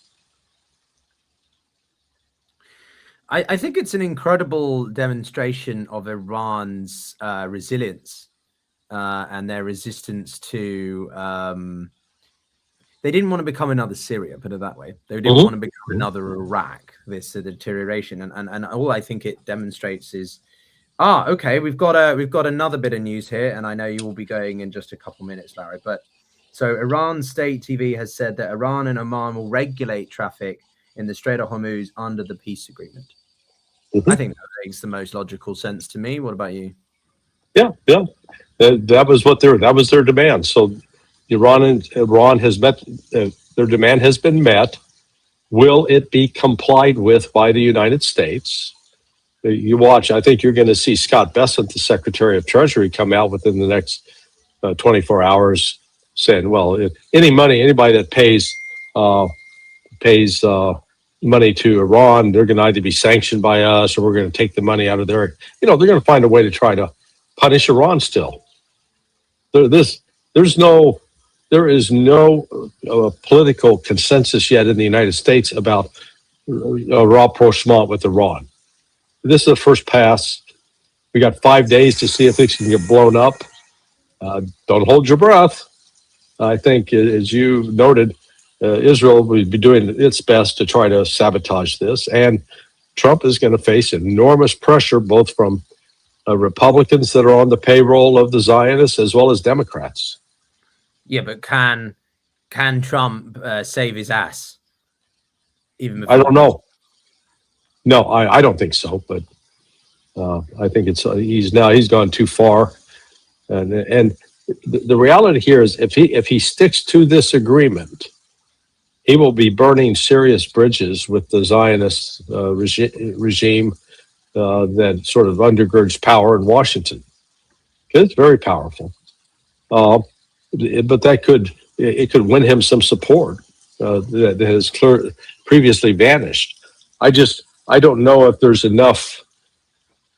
I think it's an incredible demonstration of Iran's resilience and their resistance to. They didn't want to become another Syria, put it that way. They didn't want to become another Iraq. This deterioration, and all I think it demonstrates is, okay, we've got another bit of news here, and I know you will be going in just a couple minutes, Larry. But so Iran State TV has said that Iran and Oman will regulate traffic in the Strait of Hormuz under the peace agreement. I think that makes the most logical sense to me. What about you? Yeah. That was their demand. So Iran has met their demand has been met. Will it be complied with by the United States? You watch. I think you're going to see Scott Bessent, the Secretary of Treasury, come out within the next 24 hours saying, "Well, anybody that pays money to Iran, they're going to either be sanctioned by us, or we're going to take the money out of their. They're going to find a way to try to punish Iran. Still, there is no political consensus yet in the United States about rapprochement with Iran. This is the first pass. We got 5 days to see if things can get blown up. Don't hold your breath. I think, as you noted, Israel will be doing its best to try to sabotage this. And Trump is going to face enormous pressure, both from Republicans that are on the payroll of the Zionists as well as Democrats. Yeah, but can Trump save his ass? Even I don't know. No, I don't think so. But I think he's gone too far. And the reality here is, if he sticks to this agreement, he will be burning serious bridges with the Zionist regime that sort of undergirds power in Washington. It's very powerful, but it could win him some support that has previously vanished. I don't know if there's enough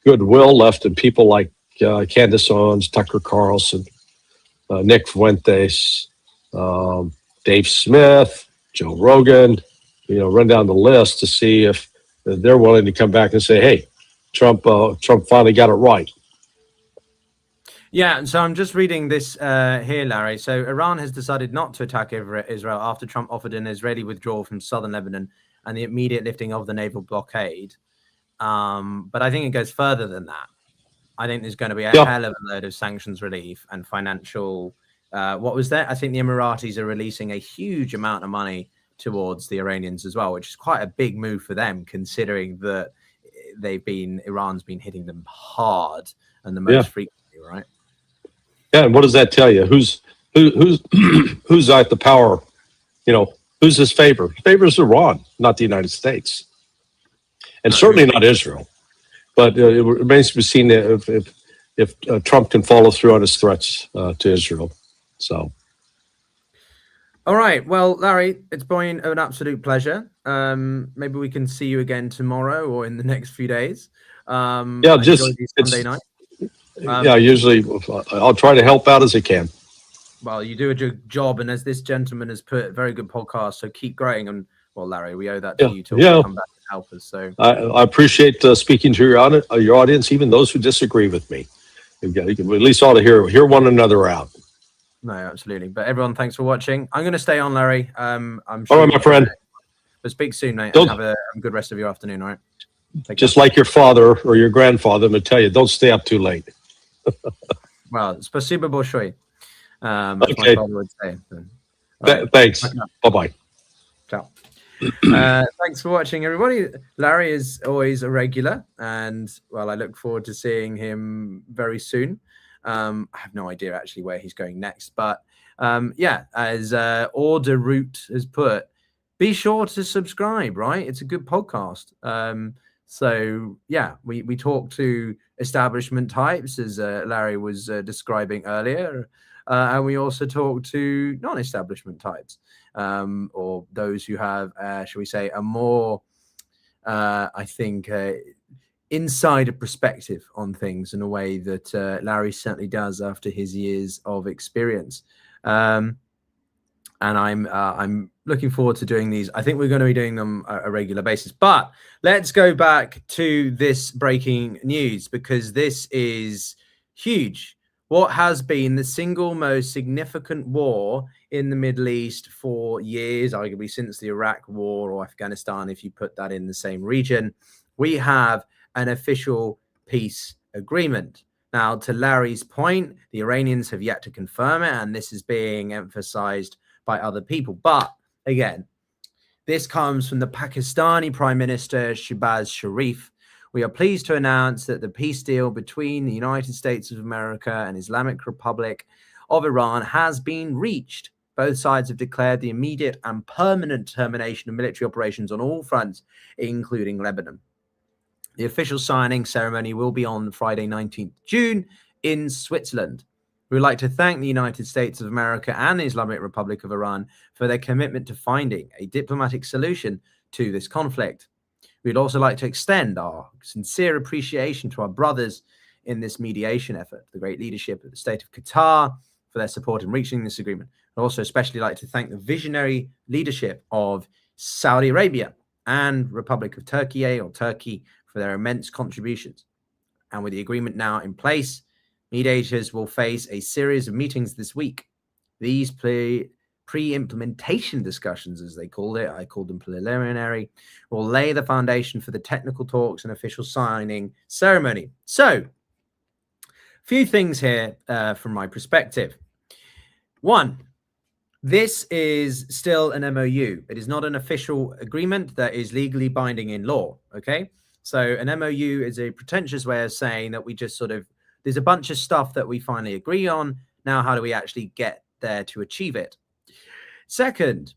goodwill left in people like Candace Owens, Tucker Carlson, Nick Fuentes, Dave Smith, Joe Rogan, run down the list to see if they're willing to come back and say, "Hey, Trump finally got it right." Yeah, so I'm just reading this here, Larry. So Iran has decided not to attack Israel after Trump offered an Israeli withdrawal from southern Lebanon and the immediate lifting of the naval blockade. But I think it goes further than that. I think there's going to be a hell of a load of sanctions relief and financial. What was that? I think the Emiratis are releasing a huge amount of money towards the Iranians as well, which is quite a big move for them, considering that Iran's been hitting them hard and the most frequently, right? Yeah, and what does that tell you? Who's at the power? Who's his favor? Favors Iran, not the United States, and certainly not Israel. But it remains to be seen if Trump can follow through on his threats to Israel. So, all right. Well, Larry, it's been an absolute pleasure. Maybe we can see you again tomorrow or in the next few days. Sunday night. Usually I'll try to help out as I can. Well, you do a good job, and as this gentleman has put, very good podcast. So keep growing. And well, Larry, we owe that to you to come back and help us. So I appreciate speaking to your audience, even those who disagree with me. You at least ought to hear one another out. No, absolutely. But everyone, thanks for watching. I'm going to stay on, Larry. I'm sure. All right, my friend. But speak soon, mate. And have a good rest of your afternoon. All right. Just like your father or your grandfather would tell you, don't stay up too late. Well, spasibo большое. Okay. My father would say. Thanks. Bye-bye. Ciao. Thanks for watching, everybody. Larry is always a regular, and well, I look forward to seeing him very soon. I have no idea actually where he's going next, but as Order Root has put, be sure to subscribe, right? It's a good podcast. So yeah, we talk to establishment types, as Larry was describing earlier, and we also talk to non-establishment types, or those who have, shall we say, a more I think, insider perspective on things in a way that Larry certainly does after his years of experience. And I'm looking forward to doing these. I think we're going to be doing them a regular basis. But let's go back to this breaking news, because this is huge. What has been the single most significant war in the Middle East for years, arguably since the Iraq War or Afghanistan, if you put that in the same region, we have an official peace agreement. Now, to Larry's point, the Iranians have yet to confirm it, and this is being emphasized by other people. But again, this comes from the Pakistani Prime Minister Shehbaz Sharif. We are pleased to announce that the peace deal between the United States of America and Islamic Republic of Iran has been reached. Both sides have declared the immediate and permanent termination of military operations on all fronts, including Lebanon. The official signing ceremony will be on Friday, 19th June in Switzerland. We would like to thank the United States of America and the Islamic Republic of Iran for their commitment to finding a diplomatic solution to this conflict. We'd also like to extend our sincere appreciation to our brothers in this mediation effort, the great leadership of the state of Qatar for their support in reaching this agreement. I'd also especially like to thank the visionary leadership of Saudi Arabia and Republic of Turkey for their immense contributions. And with the agreement now in place, mediators will face a series of meetings this week. These pre-implementation discussions, as they called it, I called them preliminary, will lay the foundation for the technical talks and official signing ceremony. So, a few things here from my perspective. One, this is still an MOU. It is not an official agreement that is legally binding in law, okay? So an MOU is a pretentious way of saying that we just sort of, there's a bunch of stuff that we finally agree on. Now, how do we actually get there to achieve it? Second,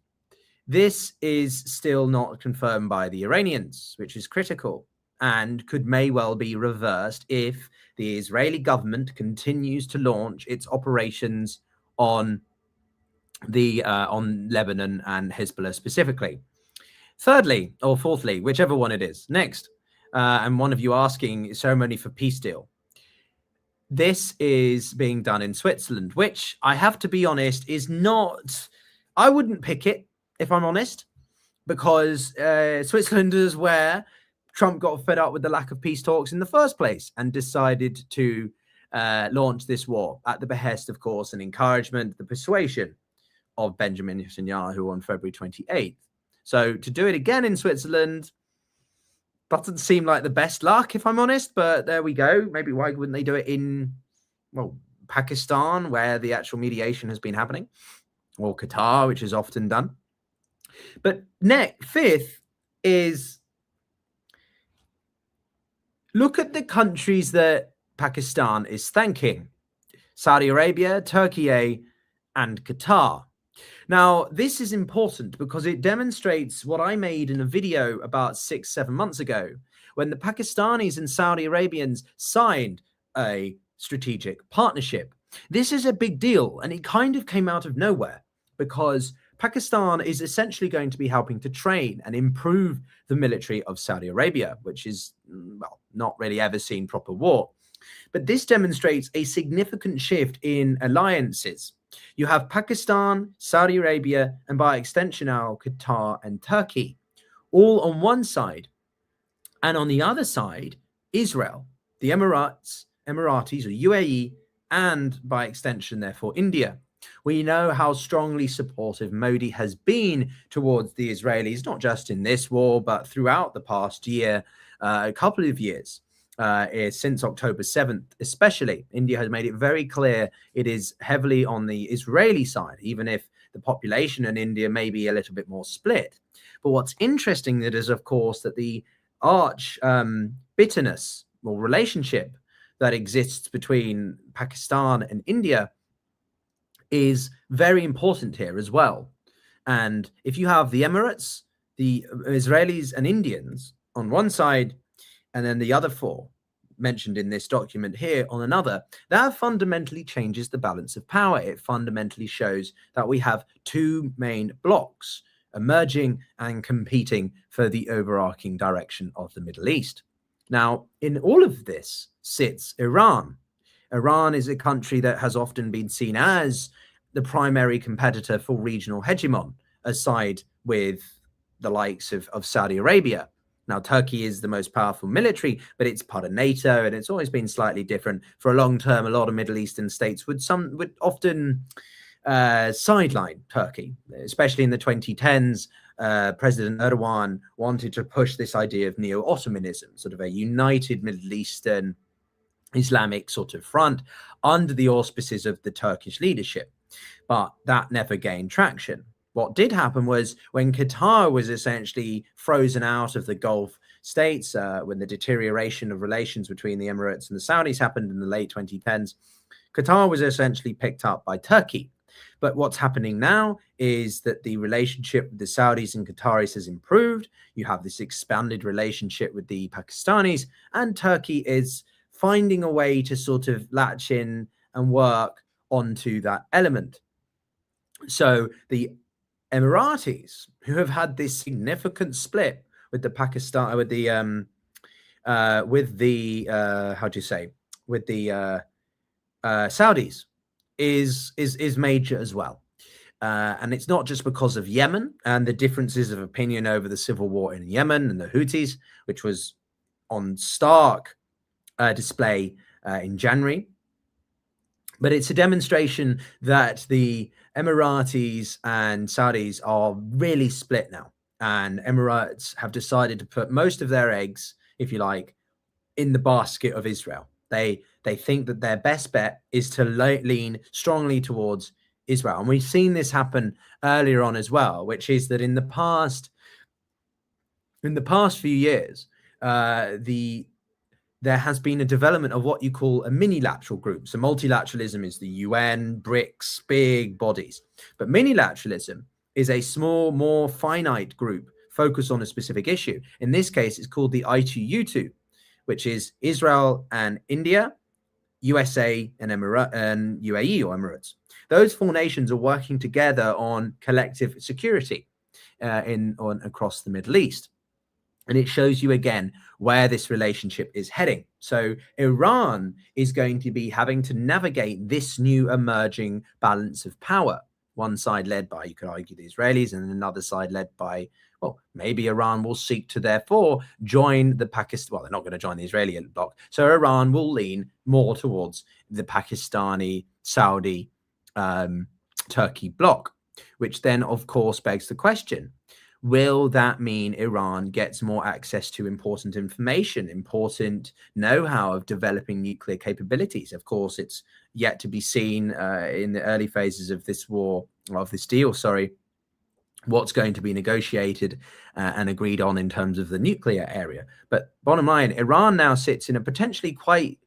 this is still not confirmed by the Iranians, which is critical and may well be reversed if the Israeli government continues to launch its operations on Lebanon and Hezbollah specifically. Thirdly, or fourthly, whichever one it is. Next, and one of you asking, ceremony for peace deal. This is being done in Switzerland, which I have to be honest is not, I wouldn't pick it if I'm honest, because Switzerland is where Trump got fed up with the lack of peace talks in the first place and decided to launch this war at the behest, of course, and encouragement, the persuasion of Benjamin Netanyahu on February 28th. So to do it again in Switzerland doesn't seem like the best luck, if I'm honest, but there we go. Maybe why wouldn't they do it in, well, Pakistan, where the actual mediation has been happening, or Qatar, which is often done. But fifth is, look at the countries that Pakistan is thanking: Saudi Arabia, Turkey, and Qatar. Now, this is important because it demonstrates what I made in a video about 6-7 months ago, when the Pakistanis and Saudi Arabians signed a strategic partnership. This is a big deal, and it kind of came out of nowhere because Pakistan is essentially going to be helping to train and improve the military of Saudi Arabia, which is, well, not really ever seen proper war. But this demonstrates a significant shift in alliances. You have Pakistan, Saudi Arabia, and by extension now Qatar and Turkey, all on one side. And on the other side, Israel, the Emiratis or UAE, and by extension, therefore, India. We know how strongly supportive Modi has been towards the Israelis, not just in this war, but throughout the past year, a couple of years. Since October 7th, especially, India has made it very clear it is heavily on the Israeli side, even if the population in India may be a little bit more split. But what's interesting that is, of course, that the arch bitterness or relationship that exists between Pakistan and India is very important here as well. And if you have the Emirates, the Israelis and Indians on one side, and then the other four mentioned in this document here on another, that fundamentally changes the balance of power. It fundamentally shows that we have two main blocks emerging and competing for the overarching direction of the Middle East. Now, in all of this sits Iran. Iran is a country that has often been seen as the primary competitor for regional hegemon, aside with the likes of Saudi Arabia. Now, Turkey is the most powerful military, but it's part of NATO, and it's always been slightly different. For a long term, a lot of Middle Eastern states would often sideline Turkey, especially in the 2010s. President Erdogan wanted to push this idea of neo-Ottomanism, sort of a united Middle Eastern Islamic sort of front under the auspices of the Turkish leadership. But that never gained traction. What did happen was when Qatar was essentially frozen out of the Gulf states, when the deterioration of relations between the Emirates and the Saudis happened in the late 2010s, Qatar was essentially picked up by Turkey. But what's happening now is that the relationship with the Saudis and Qataris has improved. You have this expanded relationship with the Pakistanis, and Turkey is finding a way to sort of latch in and work onto that element. So the Emiratis, who have had this significant split with the Pakistan, with the Saudis, is major as well. And it's not just because of Yemen and the differences of opinion over the civil war in Yemen and the Houthis, which was on stark display in January. But it's a demonstration that the Emiratis and Saudis are really split now. And Emirates have decided to put most of their eggs, if you like, in the basket of Israel. They think that their best bet is to lean strongly towards Israel. And we've seen this happen earlier on as well, which is that in the past few years, there has been a development of what you call a minilateral group. So multilateralism is the UN, BRICS, big bodies. But minilateralism is a small, more finite group focused on a specific issue. In this case, it's called the I2U2, which is Israel and India, USA and UAE or Emirates. Those four nations are working together on collective security across the Middle East. And it shows you again where this relationship is heading. So Iran is going to be having to navigate this new emerging balance of power. One side led by, you could argue, the Israelis, and another side led by, well, maybe Iran will seek to therefore join the Pakistan. Well, they're not going to join the Israeli bloc. So Iran will lean more towards the Pakistani, Saudi, Turkey bloc, which then, of course, begs the question. Will that mean Iran gets more access to important information, important know-how of developing nuclear capabilities? Of course, it's yet to be seen in the early phases of this war, of this deal, what's going to be negotiated and agreed on in terms of the nuclear area. But bottom line, Iran now sits in a potentially quite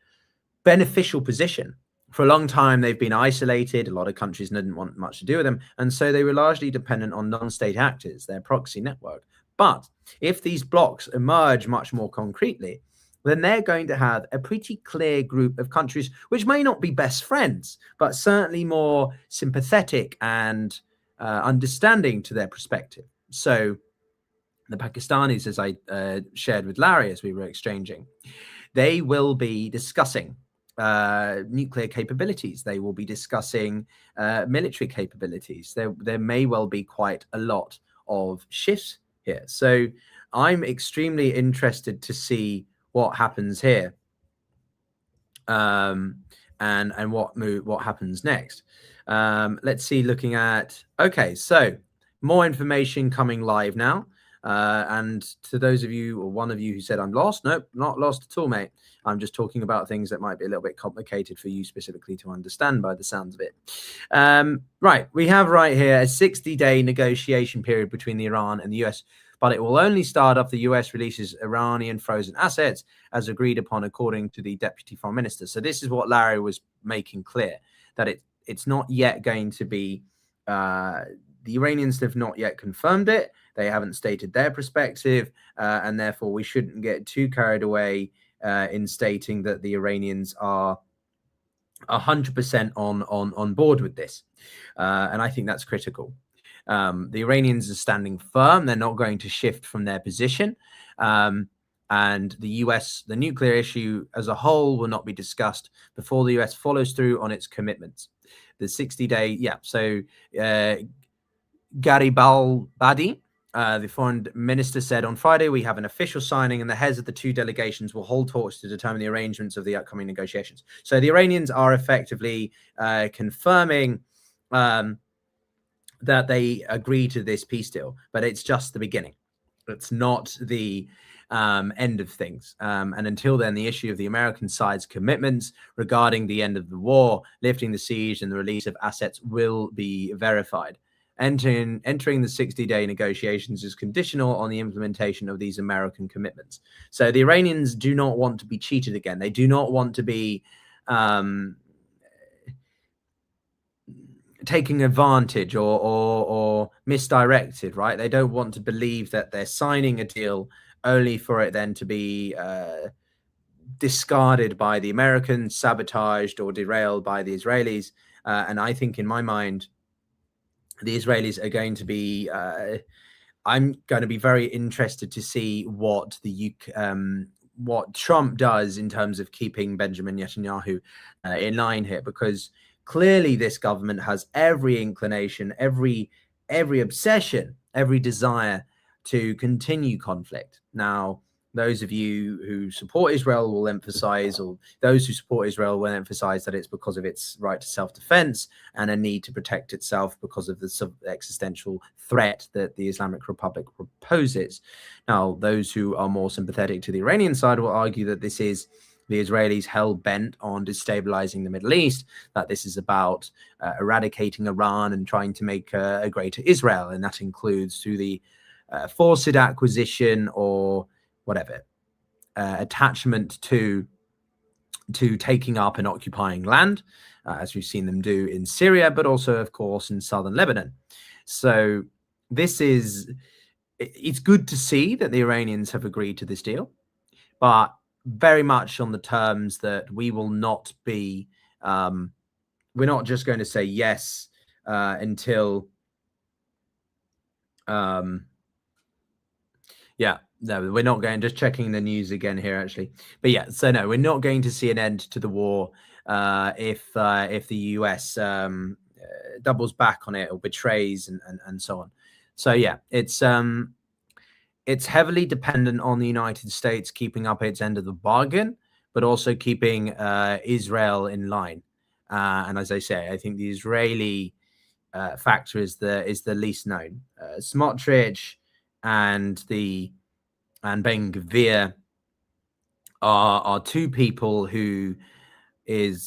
beneficial position. For a long time, they've been isolated. A lot of countries didn't want much to do with them. And so they were largely dependent on non-state actors, their proxy network. But if these blocs emerge much more concretely, then they're going to have a pretty clear group of countries, which may not be best friends, but certainly more sympathetic and understanding to their perspective. So the Pakistanis, as I shared with Larry as we were exchanging, they will be discussing nuclear capabilities. They will be discussing military capabilities. There may well be quite a lot of shifts here. So I'm extremely interested to see what happens here, and what happens next. Let's see. Looking at so more information coming live now. And to those of you, or one of you who said I'm lost, nope, not lost at all, mate. I'm just talking about things that might be a little bit complicated for you specifically to understand by the sounds of it. Right, we have right here a 60-day negotiation period between the Iran and the US, but it will only start if the US releases Iranian frozen assets as agreed upon, according to the Deputy Foreign Minister. So this is what Larry was making clear, that it's not yet going to be, the Iranians have not yet confirmed it. They haven't stated their perspective, and therefore we shouldn't get too carried away in stating that the Iranians are 100% on board with this. And I think that's critical. The Iranians are standing firm. They're not going to shift from their position. And the US, the nuclear issue as a whole will not be discussed before the US follows through on its commitments. The 60-day, so Garibaldi, the foreign minister, said on Friday, we have an official signing and the heads of the two delegations will hold talks to determine the arrangements of the upcoming negotiations. So the Iranians are effectively confirming that they agree to this peace deal, but it's just the beginning. It's not the end of things. And until then, the issue of the American side's commitments regarding the end of the war, lifting the siege and the release of assets will be verified. Entering the 60-day negotiations is conditional on the implementation of these American commitments. So the Iranians do not want to be cheated again. They do not want to be taking advantage or misdirected, right? They don't want to believe that they're signing a deal only for it then to be discarded by the Americans, sabotaged or derailed by the Israelis. And I think in my mind, the Israelis are going to be, I'm going to be very interested to see what what Trump does in terms of keeping Benjamin Netanyahu in line here, because clearly this government has every inclination, every obsession, every desire to continue conflict. Now, those of you who support Israel will emphasize, or those who support Israel will emphasize, that it's because of its right to self-defense and a need to protect itself because of the existential threat that the Islamic Republic proposes. Now, those who are more sympathetic to the Iranian side will argue that this is the Israelis hell-bent on destabilizing the Middle East, that this is about eradicating Iran and trying to make a greater Israel, and that includes through the forced acquisition or whatever, attachment to taking up and occupying land, as we've seen them do in Syria, but also, of course, in southern Lebanon. So it's good to see that the Iranians have agreed to this deal, but very much on the terms that we will not be, we're not just going to say yes until, no, we're not going, just checking the news again here, actually. But yeah, so no, we're not going to see an end to the war if the US doubles back on it or betrays and so on. So yeah, it's heavily dependent on the United States keeping up its end of the bargain, but also keeping Israel in line. And as I say, I think the Israeli factor is the least known. Smotrich and Ben Gvir are two people who they're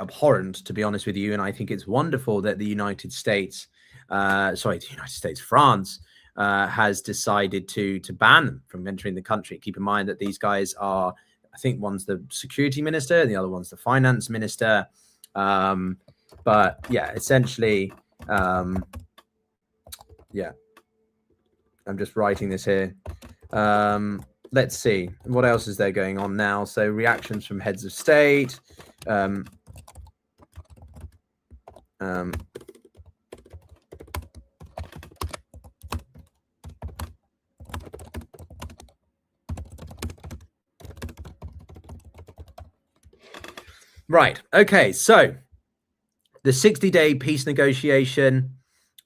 abhorrent, to be honest with you. And I think it's wonderful that the United States, France has decided to ban them from entering the country. Keep in mind that these guys are, I think one's the security minister and the other one's the finance minister. But yeah, essentially, I'm just writing this here. Let's see, what else is there going on now? So reactions from heads of state. Right. Okay. So the 60-day peace negotiation,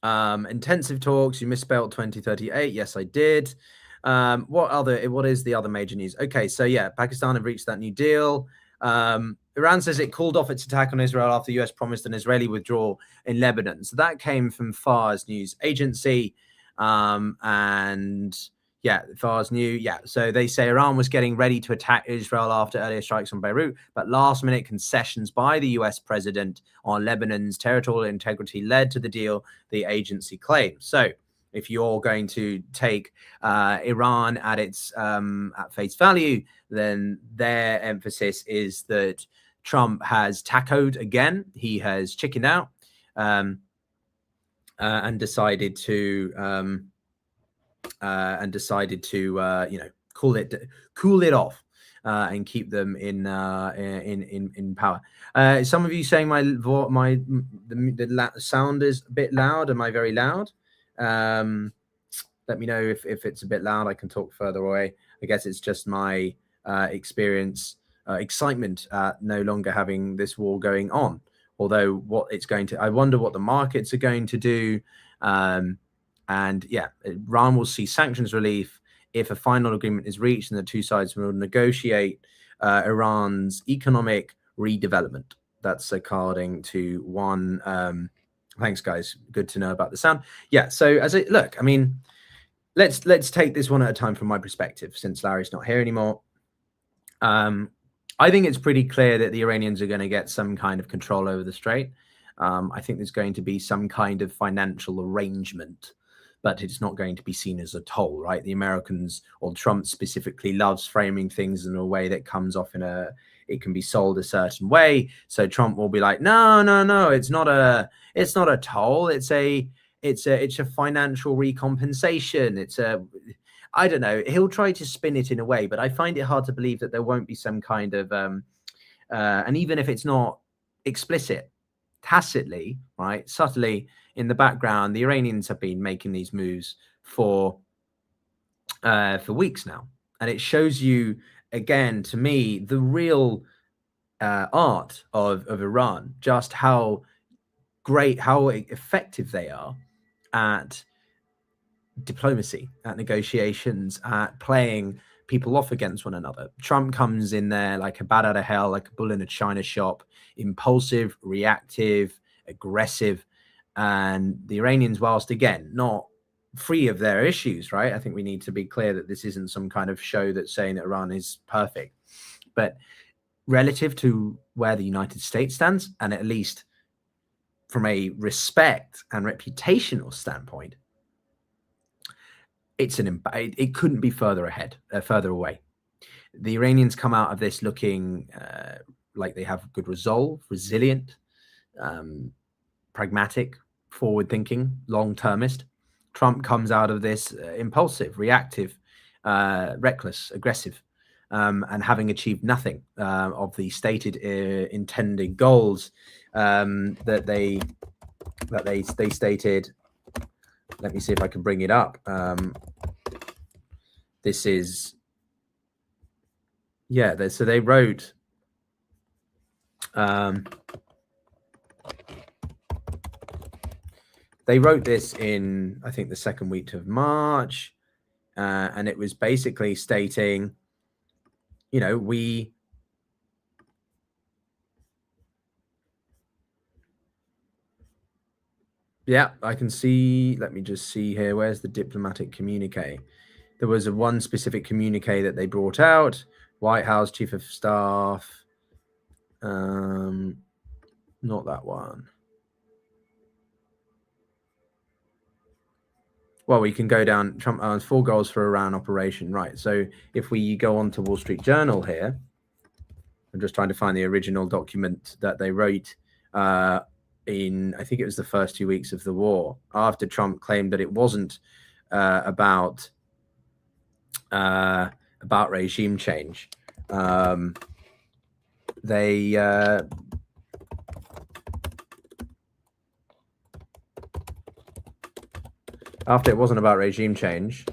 intensive talks. You misspelled 2038. Yes, I did. What is the other major news? Okay. So yeah, Pakistan have reached that new deal. Iran says it called off its attack on Israel after the US promised an Israeli withdrawal in Lebanon. So that came from Far's news agency. And yeah, Far's new. Yeah. So they say Iran was getting ready to attack Israel after earlier strikes on Beirut, but last minute concessions by the US president on Lebanon's territorial integrity led to the deal, the agency claims. So if you're going to take Iran at its at face value, then their emphasis is that Trump has tacoed again. He has chickened out and decided to cool it off. and keep them in power. Some of you saying the sound is a bit loud. Am I very loud? Let me know if it's a bit loud. I can talk further away. I guess it's just my excitement at no longer having this war going on. Although what it's going to, I wonder what the markets are going to do. And yeah, Iran will see sanctions relief if a final agreement is reached and the two sides will negotiate Iran's economic redevelopment. That's according to one. Thanks, guys. Good to know about the sound. Yeah. So look, I mean, let's take this one at a time from my perspective, since Larry's not here anymore. I think it's pretty clear that the Iranians are going to get some kind of control over the Strait. I think there's going to be some kind of financial arrangement, but it's not going to be seen as a toll, right? The Americans, or Trump specifically, loves framing things in a way that comes off it can be sold a certain way. So Trump will be like, no, it's not a toll. It's a financial recompensation. I don't know. He'll try to spin it in a way, but I find it hard to believe that there won't be some kind of, and even if it's not explicit, tacitly, right, subtly in the background, the Iranians have been making these moves for weeks now, and it shows you again, to me, the real art of Iran, just how great, how effective they are at diplomacy, at negotiations, at playing people off against one another. Trump comes in there like a bat out of hell, like a bull in a china shop, impulsive, reactive, aggressive. And the Iranians, whilst again not free of their issues, right? I think we need to be clear that this isn't some kind of show that's saying that Iran is perfect. But relative to where the United States stands, and at least from a respect and reputational standpoint, it couldn't be further away. The Iranians come out of this looking like they have good resolve, resilient, pragmatic, forward-thinking, long-termist. Trump comes out of this impulsive, reactive, reckless, aggressive, and having achieved nothing of the stated intended goals that they stated. Let me see if I can bring it up. This is, yeah, so they wrote, this in, I think, the second week of March, and it was basically stating, you know, yeah, I can see, let me just see here, where's the diplomatic communique? There was one specific communique that they brought out, White House Chief of Staff, not that one. Well, we can go down, Trump 4 goals for Iran operation, right? So if we go on to Wall Street Journal here, I'm just trying to find the original document that they wrote in, I think it was the first 2 weeks of the war, after Trump claimed that it wasn't about regime change. After it wasn't about regime change,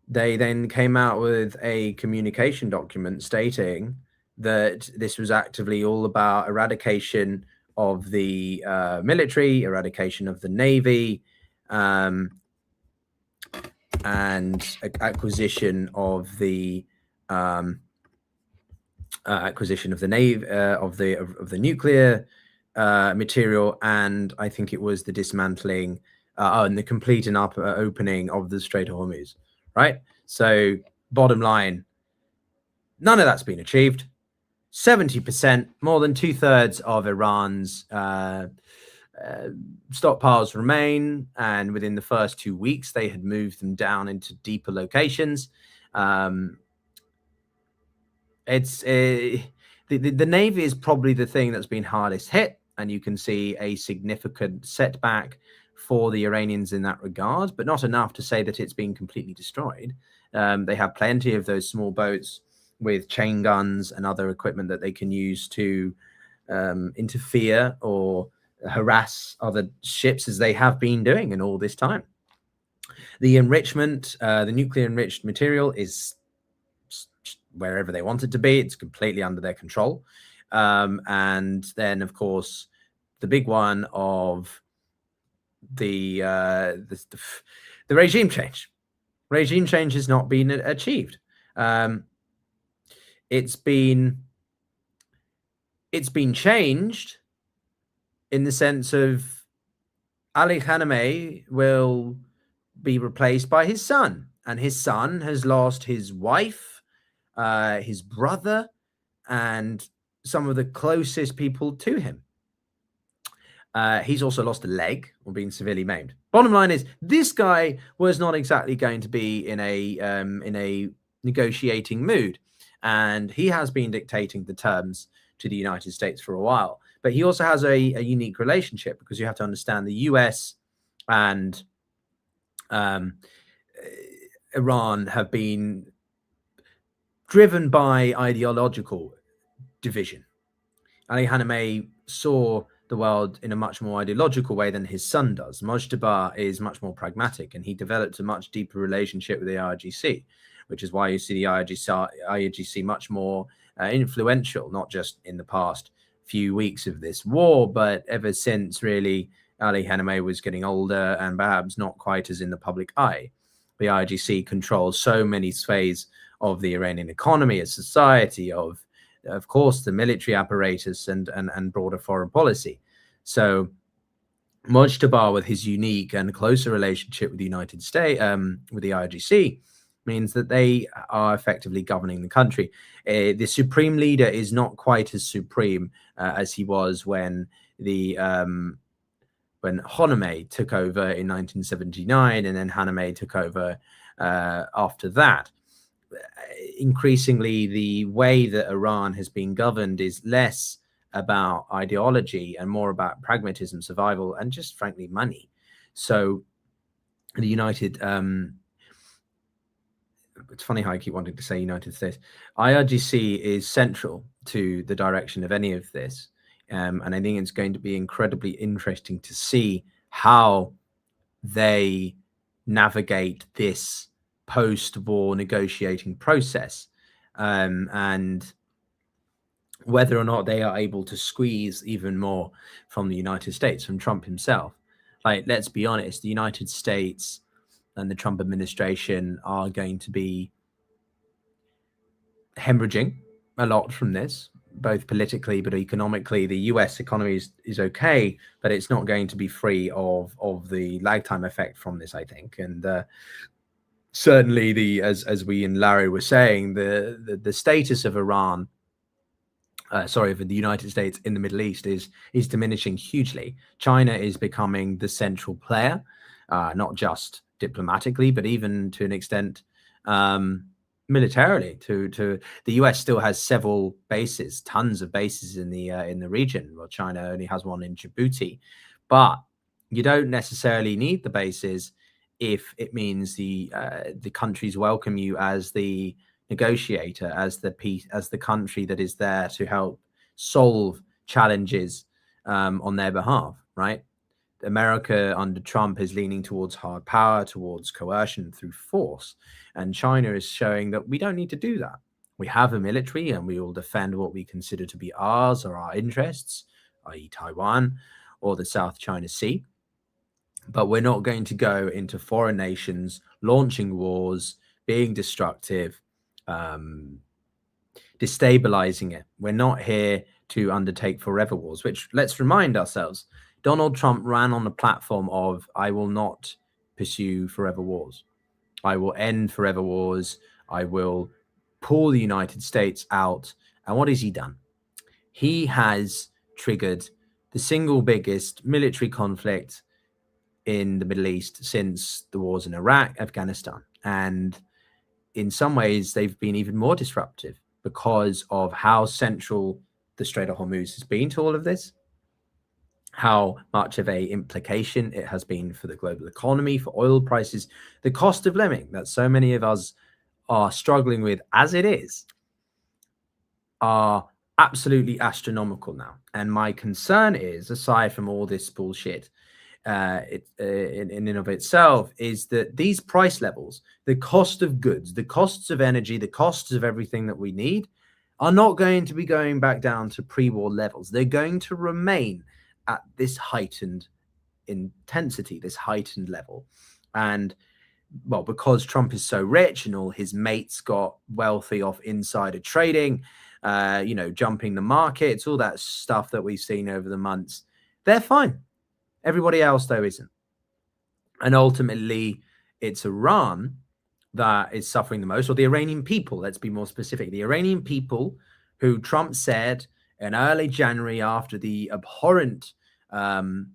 they then came out with a communication document stating that this was actively all about eradication of the military, eradication of the Navy, and acquisition of the Navy, of the nuclear material, and I think it was the dismantling and the complete and opening of the Strait of Hormuz. Right. So bottom line, none of that's been achieved. 70%, more than 2/3 of Iran's stockpiles remain, and within the first 2 weeks, they had moved them down into deeper locations. The Navy is probably the thing that's been hardest hit, and you can see a significant setback for the Iranians in that regard, but not enough to say that it's been completely destroyed. They have plenty of those small boats with chain guns and other equipment that they can use to interfere or harass other ships, as they have been doing in all this time. The enrichment, the nuclear enriched material is wherever they want it to be. It's completely under their control. And then, of course, the big one of the regime change. Regime change has not been achieved. It's been changed in the sense of Ali Khamenei will be replaced by his son, and his son has lost his wife, his brother, and some of the closest people to him. He's also lost a leg or been severely maimed. Bottom line is, this guy was not exactly going to be in a negotiating mood, and he has been dictating the terms to the United States for a while. But he also has a unique relationship, because you have to understand the US and Iran have been driven by ideological division. Ali Khamenei saw the world in a much more ideological way than his son does. Mojtaba is much more pragmatic, and he developed a much deeper relationship with the IRGC, which is why you see the IRGC much more influential, not just in the past few weeks of this war, but ever since really Ali Khamenei was getting older and perhaps not quite as in the public eye. The IRGC controls so many swathes of the Iranian economy, as society, of course, the military apparatus and broader foreign policy. So Mojtaba, with his unique and closer relationship with the United States, with the IRGC, means that they are effectively governing the country. The supreme leader is not quite as supreme as he was when Khamenei took over in 1979, and then Khamenei took over after that. Increasingly, the way that Iran has been governed is less about ideology and more about pragmatism, survival, and just frankly money. So the United it's funny how I keep wanting to say United States. IRGC is central to the direction of any of this. And I think it's going to be incredibly interesting to see how they navigate this post-war negotiating process, and whether or not they are able to squeeze even more from the United States, from Trump himself. Like, let's be honest, the United States and the Trump administration are going to be hemorrhaging a lot from this, both politically but economically. The US economy is okay, but it's not going to be free of the lag time effect from this, I think. And certainly, as we and Larry were saying, the status of Iran, of the United States in the Middle East is diminishing hugely. China is becoming the central player, not just diplomatically, but even to an extent militarily. To the US still has several bases, tons of bases in the region. Well, China only has one in Djibouti, but you don't necessarily need the bases if it means the countries welcome you as the negotiator, as the country that is there to help solve challenges on their behalf, right? America under Trump is leaning towards hard power, towards coercion through force. And China is showing that we don't need to do that. We have a military, and we will defend what we consider to be ours or our interests, i.e. Taiwan or the South China Sea. But we're not going to go into foreign nations, launching wars, being destructive, destabilizing it. We're not here to undertake forever wars, which, let's remind ourselves, Donald Trump ran on the platform of, I will not pursue forever wars. I will end forever wars. I will pull the United States out. And what has he done? He has triggered the single biggest military conflict in the Middle East since the wars in Iraq, Afghanistan. And in some ways, they've been even more disruptive because of how central the Strait of Hormuz has been to all of this. how much of a implication it has been for the global economy, for oil prices, the cost of living that so many of us are struggling with as it is, are absolutely astronomical now. And my concern is, aside from all this bullshit in and of itself, is that these price levels, the cost of goods, the costs of energy, the costs of everything that we need, are not going to be going back down to pre-war levels. They're going to remain at this heightened intensity, this heightened level. And well, because Trump is so rich and all his mates got wealthy off insider trading, jumping the markets, all that stuff that we've seen over the months, they're fine. Everybody else, though, isn't. And ultimately, it's Iran that is suffering the most, or the Iranian people, let's be more specific. The Iranian people who Trump said in early January, after the abhorrent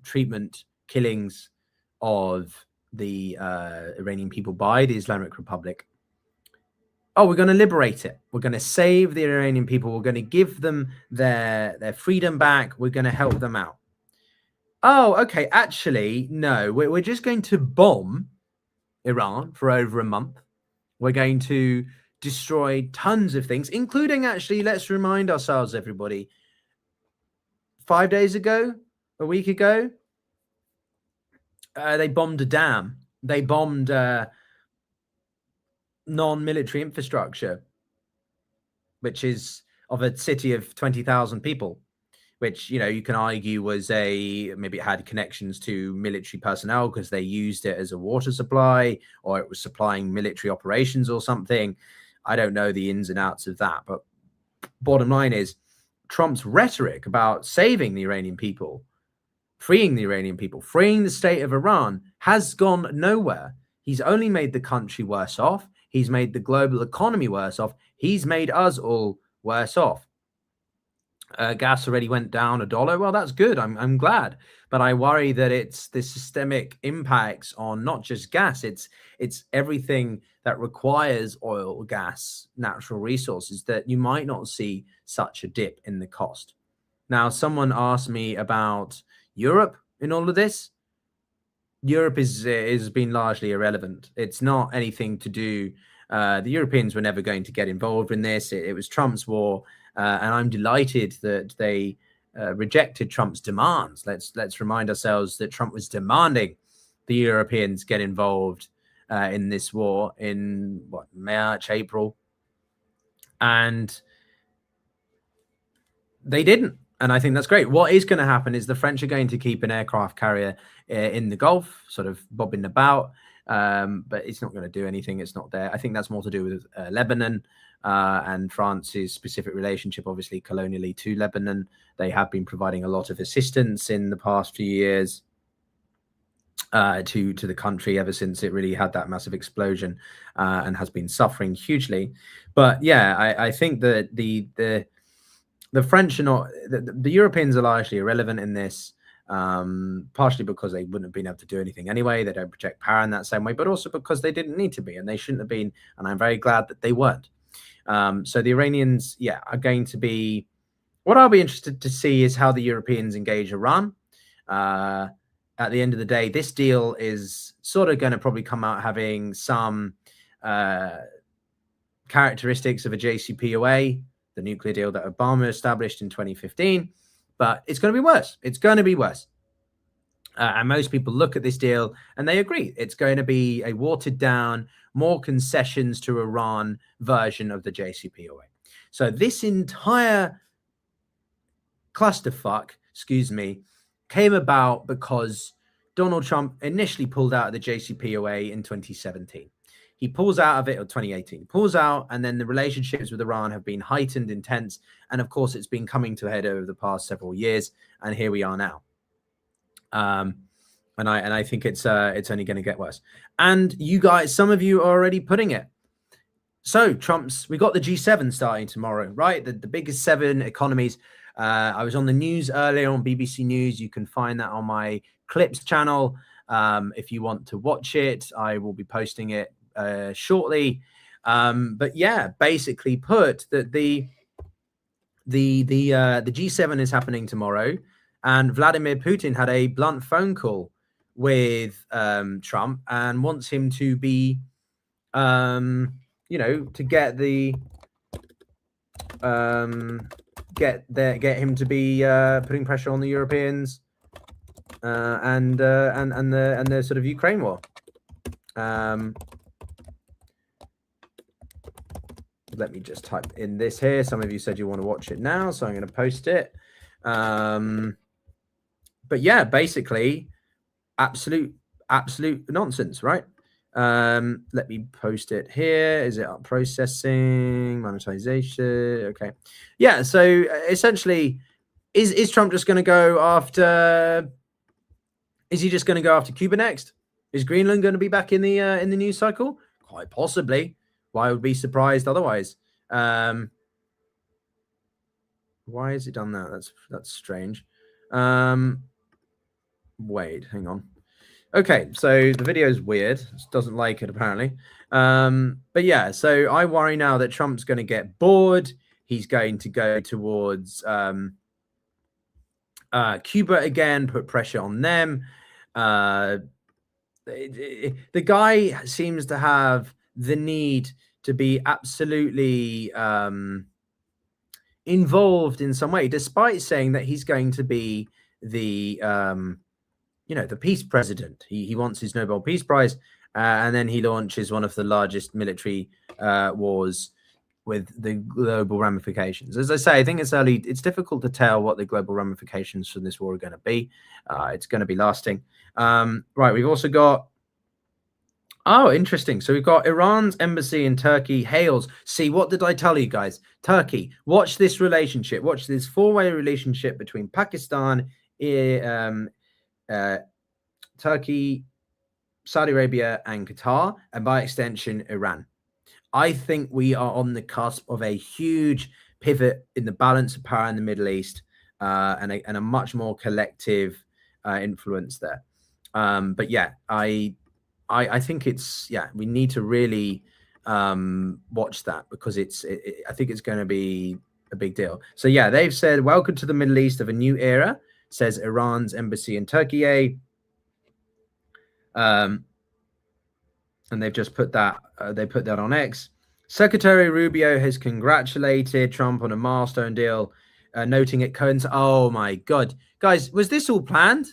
treatment, killings of the Iranian people by the Islamic Republic, oh, we're going to liberate it. We're going to save the Iranian people. We're going to give them their freedom back. We're going to help them out. Oh, okay. Actually, no, we're just going to bomb Iran for over a month. We're going to destroy tons of things, including, actually, let's remind ourselves, everybody, 5 days ago, a week ago, they bombed a dam. They bombed non-military infrastructure, which is of a city of 20,000 people, which, you can argue was maybe it had connections to military personnel because they used it as a water supply, or it was supplying military operations or something. I don't know the ins and outs of that. But bottom line is, Trump's rhetoric about saving the Iranian people, freeing the Iranian people, freeing the state of Iran has gone nowhere. He's only made the country worse off. He's made the global economy worse off. He's made us all worse off. Gas already went down $1. Well, that's good. I'm glad, but I worry that it's the systemic impacts on not just gas. It's everything that requires oil, gas, natural resources, that you might not see such a dip in the cost. Now, someone asked me about Europe in all of this. Europe is been largely irrelevant. It's not anything to do. The Europeans were never going to get involved in this. It was Trump's war. And I'm delighted that they rejected Trump's demands. Let's remind ourselves that Trump was demanding the Europeans get involved in this war in March, April, and they didn't. And I think that's great. What is going to happen is the French are going to keep an aircraft carrier in the Gulf, sort of bobbing about, but it's not going to do anything. It's not there. I think that's more to do with Lebanon. And France's specific relationship, obviously, colonially to Lebanon. They have been providing a lot of assistance in the past few years to the country ever since it really had that massive explosion and has been suffering hugely. But yeah, I think that the French are not, the Europeans are largely irrelevant in this, partially because they wouldn't have been able to do anything anyway. They don't project power in that same way, but also because they didn't need to be, and they shouldn't have been. And I'm very glad that they weren't. So the Iranians, are going to be, what I'll be interested to see is how the Europeans engage Iran. At the end of the day, this deal is sort of going to probably come out having some characteristics of a JCPOA, the nuclear deal that Obama established in 2015, but it's going to be worse. It's going to be worse. And most people look at this deal and they agree it's going to be a watered down, more concessions to Iran version of the JCPOA. So this entire clusterfuck, came about because Donald Trump initially pulled out of the JCPOA in 2017. He pulls out of it, or 2018, pulls out, and then the relationships with Iran have been heightened, intense, and of course it's been coming to a head over the past several years, and here we are now. And I think it's only going to get worse. And you guys, some of you are already putting it. So we got the G7 starting tomorrow, right? The biggest 7 economies. I was on the news earlier on BBC News. You can find that on my Clips channel. If you want to watch it, I will be posting it shortly. But yeah, basically put that the G7 is happening tomorrow. and Vladimir Putin had a blunt phone call with Trump and wants him to be, to get the get him to be putting pressure on the Europeans and the sort of Ukraine war. Let me just type in this here. Some of you said you want to watch it now, so I'm going to post it. But yeah, basically, absolute nonsense, right? Let me post it here. Is it up? Processing, monetization? Okay. Yeah, so essentially, is Trump just going to go after... Is he just going to go after Cuba next? Is Greenland going to be back in the news cycle? Quite possibly. Why would be surprised otherwise? Why has it done that? That's strange. Wait, hang on. Okay, so the video is weird. It doesn't like it apparently. But yeah, so I worry now that Trump's going to get bored. He's going to go towards Cuba again, put pressure on them. The guy seems to have the need to be absolutely involved in some way, despite saying that he's going to be the the peace president. He wants his Nobel Peace Prize, and then he launches one of the largest military wars with the global ramifications. As I say, I think it's early. It's difficult to tell what the global ramifications from this war are going to be. It's going to be lasting. Right, we've also got... Oh, interesting. So we've got Iran's embassy in Turkey hails. See, what did I tell you guys? Turkey, watch this relationship. Watch this four-way relationship between Pakistan, Turkey, Saudi Arabia, and Qatar, and by extension, Iran. I think we are on the cusp of a huge pivot in the balance of power in the Middle East, and a much more collective influence there. But yeah, I think it's, we need to really watch that, because I think it's going to be a big deal. So yeah, they've said, welcome to the Middle East of a new era, says Iran's embassy in Turkey. And they've just put that, they put that on X. Secretary Rubio has congratulated Trump on a milestone deal, noting it coincides. Oh my God. Guys, was this all planned?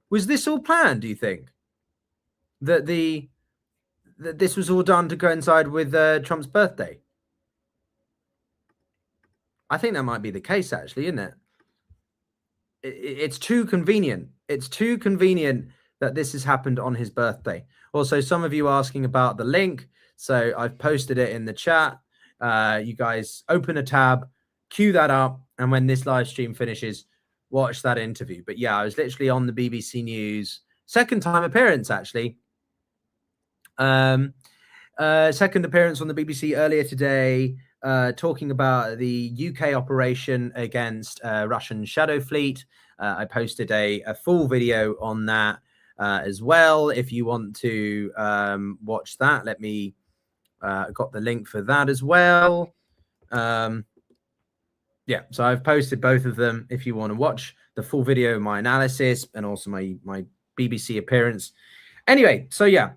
Was this all planned, do you think? That this was all done to coincide with Trump's birthday? I think that might be the case, actually, isn't it? It's too convenient. It's too convenient that this has happened on his birthday. Also, some of you asking about the link. So I've posted it in the chat. You guys open a tab, queue that up, and when this live stream finishes, watch that interview. But yeah, I was literally on the BBC News. Second time appearance, actually. Second appearance on the BBC earlier today, talking about the UK operation against Russian Shadow Fleet. I posted a full video on that as well. If you want to watch that, let me got the link for that as well. Yeah, so I've posted both of them if you want to watch the full video, my analysis, and also my BBC appearance. Anyway, so yeah.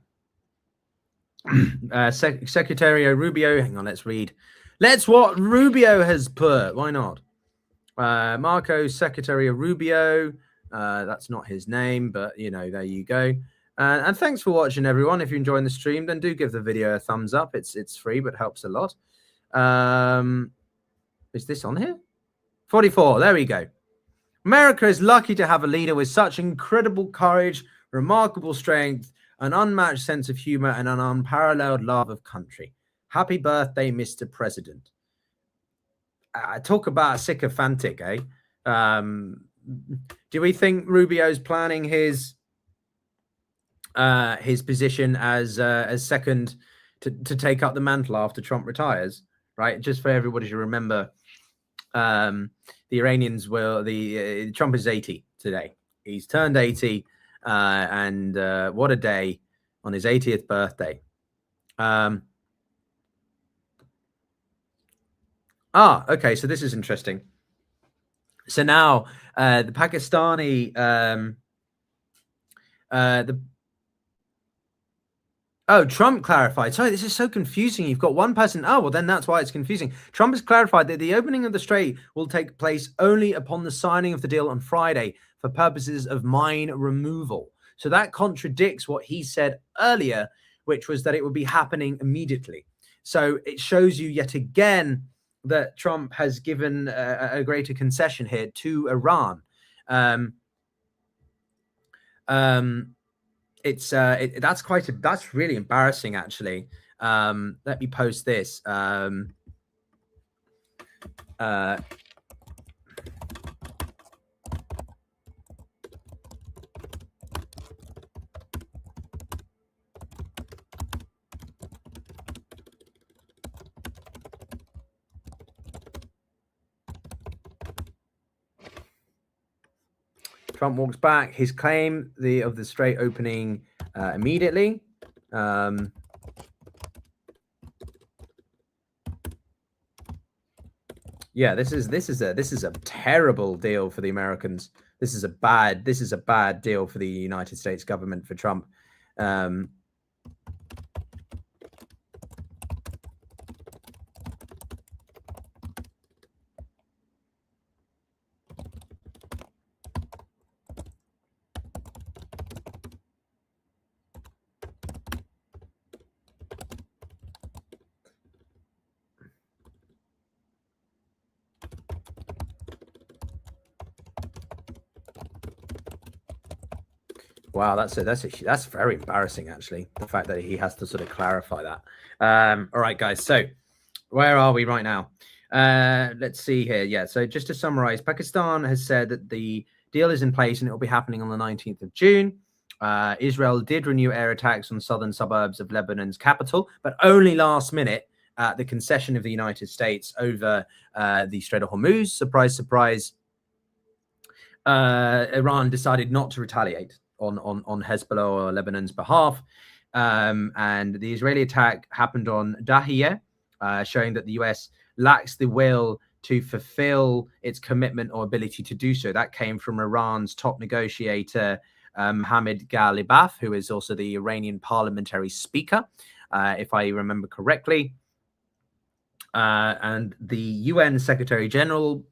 Secretary Rubio, hang on, let's read. Let's what Rubio has put. Why not? Marco Secretary Rubio. That's not his name, but you know, there you go. And thanks for watching, everyone. If you're enjoying the stream, then do give the video a thumbs up. It's free, but helps a lot. Is this on here? 44. There we go. America is lucky to have a leader with such incredible courage, remarkable strength, an unmatched sense of humor, and an unparalleled love of country. Happy birthday, Mr. President. Talk about sycophantic, eh? Do we think Rubio's planning his position as second to take up the mantle after Trump retires? Right, just for everybody to remember, the Iranians will. Trump is 80 today. He's turned 80. And what a day on his 80th birthday. Okay, so this is interesting. So now The Pakistani, Trump clarified. Sorry, this is so confusing. You've got one person. Oh, well, then that's why it's confusing. Trump has clarified that the opening of the strait will take place only upon the signing of the deal on Friday for purposes of mine removal. So that contradicts what he said earlier, which was that it would be happening immediately. So it shows you yet again that Trump has given a greater concession here to Iran. That's really embarrassing, actually. Let me post this. Trump walks back his claim of the strait opening immediately. Yeah, this is a terrible deal for the Americans. This is a bad deal for the United States government, for Trump. Wow, that's very embarrassing, actually, the fact that he has to sort of clarify that. All right, guys. So where are we right now? Let's see here. Yeah. So just to summarize, Pakistan has said that the deal is in place and it will be happening on the 19th of June. Israel did renew air attacks on southern suburbs of Lebanon's capital, but only last minute at the concession of the United States over the Strait of Hormuz. Surprise, surprise. Iran decided not to retaliate on Hezbollah or Lebanon's behalf. And the Israeli attack happened on Dahiyeh, showing that the US lacks the will to fulfill its commitment or ability to do so. That came from Iran's top negotiator, Hamid Ghalibaf, who is also the Iranian parliamentary speaker, if I remember correctly. And the UN Secretary General,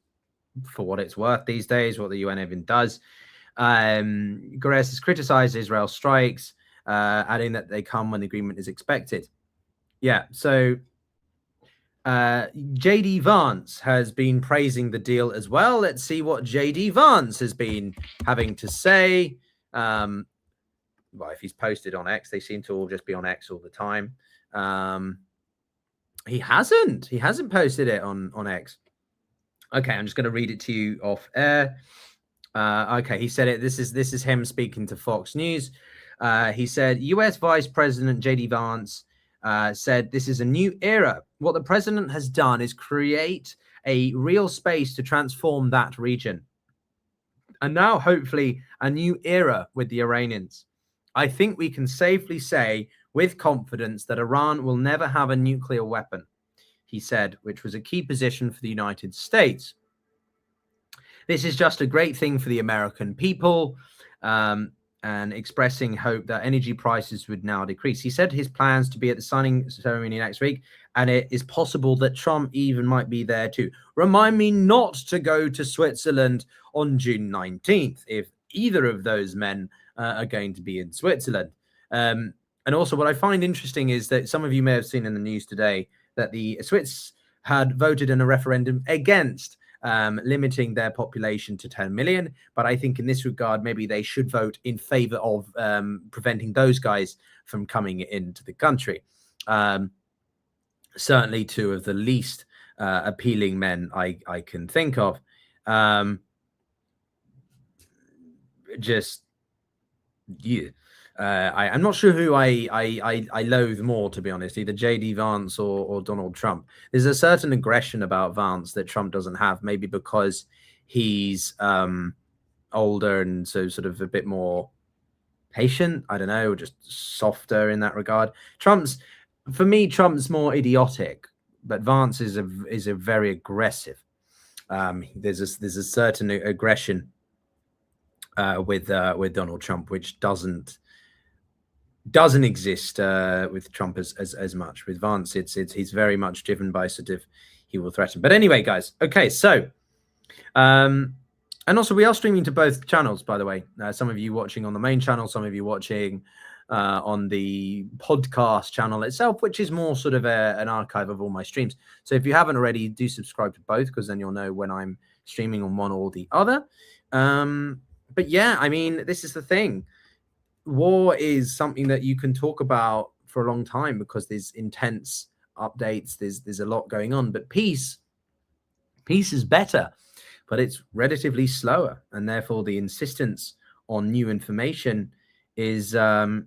for what it's worth these days, what the UN even does, Guterres has criticized Israel's strikes, adding that they come when the agreement is expected. Yeah, so J.D. Vance has been praising the deal as well. Let's see what J.D. Vance has been having to say. Well, if he's posted on X, they seem to all just be on X all the time. He hasn't posted it on X. Okay, I'm just going to read it to you off air. Okay, he said it. This is him speaking to Fox News. He said, U.S. Vice President J.D. Vance said, this is a new era. What the president has done is create a real space to transform that region. And now, hopefully, a new era with the Iranians. I think we can safely say with confidence that Iran will never have a nuclear weapon, he said, which was a key position for the United States. This is just a great thing for the American people, and expressing hope that energy prices would now decrease. He said his plans to be at the signing ceremony next week, and it is possible that Trump even might be there too. Remind me not to go to Switzerland on June 19th if either of those men are going to be in Switzerland. And also what I find interesting is that some of you may have seen in the news today that the Swiss had voted in a referendum against limiting their population to 10 million. But I think in this regard, maybe they should vote in favor of preventing those guys from coming into the country. Certainly two of the least appealing men I can think of. I'm not sure who I loathe more, to be honest, either J.D. Vance or Donald Trump. There's a certain aggression about Vance that Trump doesn't have, maybe because he's older and so sort of a bit more patient. I don't know, just softer in that regard. For me, Trump's more idiotic, but Vance is a very aggressive. There's a certain aggression with Donald Trump, which doesn't exist with Trump as much. With Vance, he's very much driven by sort of he will threaten. But anyway, guys, okay, so and also we are streaming to both channels, by the way. Some of you watching on the main channel, some of you watching on the podcast channel itself, which is more sort of an archive of all my streams. So if you haven't already, do subscribe to both, because then you'll know when I'm streaming on one or the other. But yeah, I mean, this is the thing. War is something that you can talk about for a long time because there's intense updates, there's a lot going on. But peace is better, but it's relatively slower, and therefore the insistence on new information is less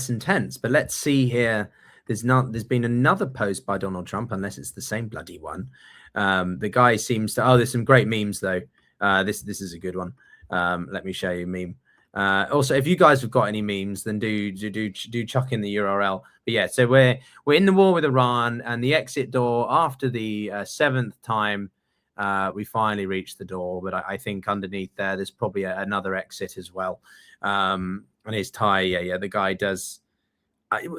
intense. But let's see here. There's been another post by Donald Trump, unless it's the same bloody one. The guy seems to. Oh, there's some great memes though. This is a good one. Let me show you a meme. Also, if you guys have got any memes, then do chuck in the URL. But yeah, so we're in the war with Iran, and the exit door after the seventh time, we finally reached the door. But I think underneath there's probably another exit as well. And his tie, yeah, the guy does.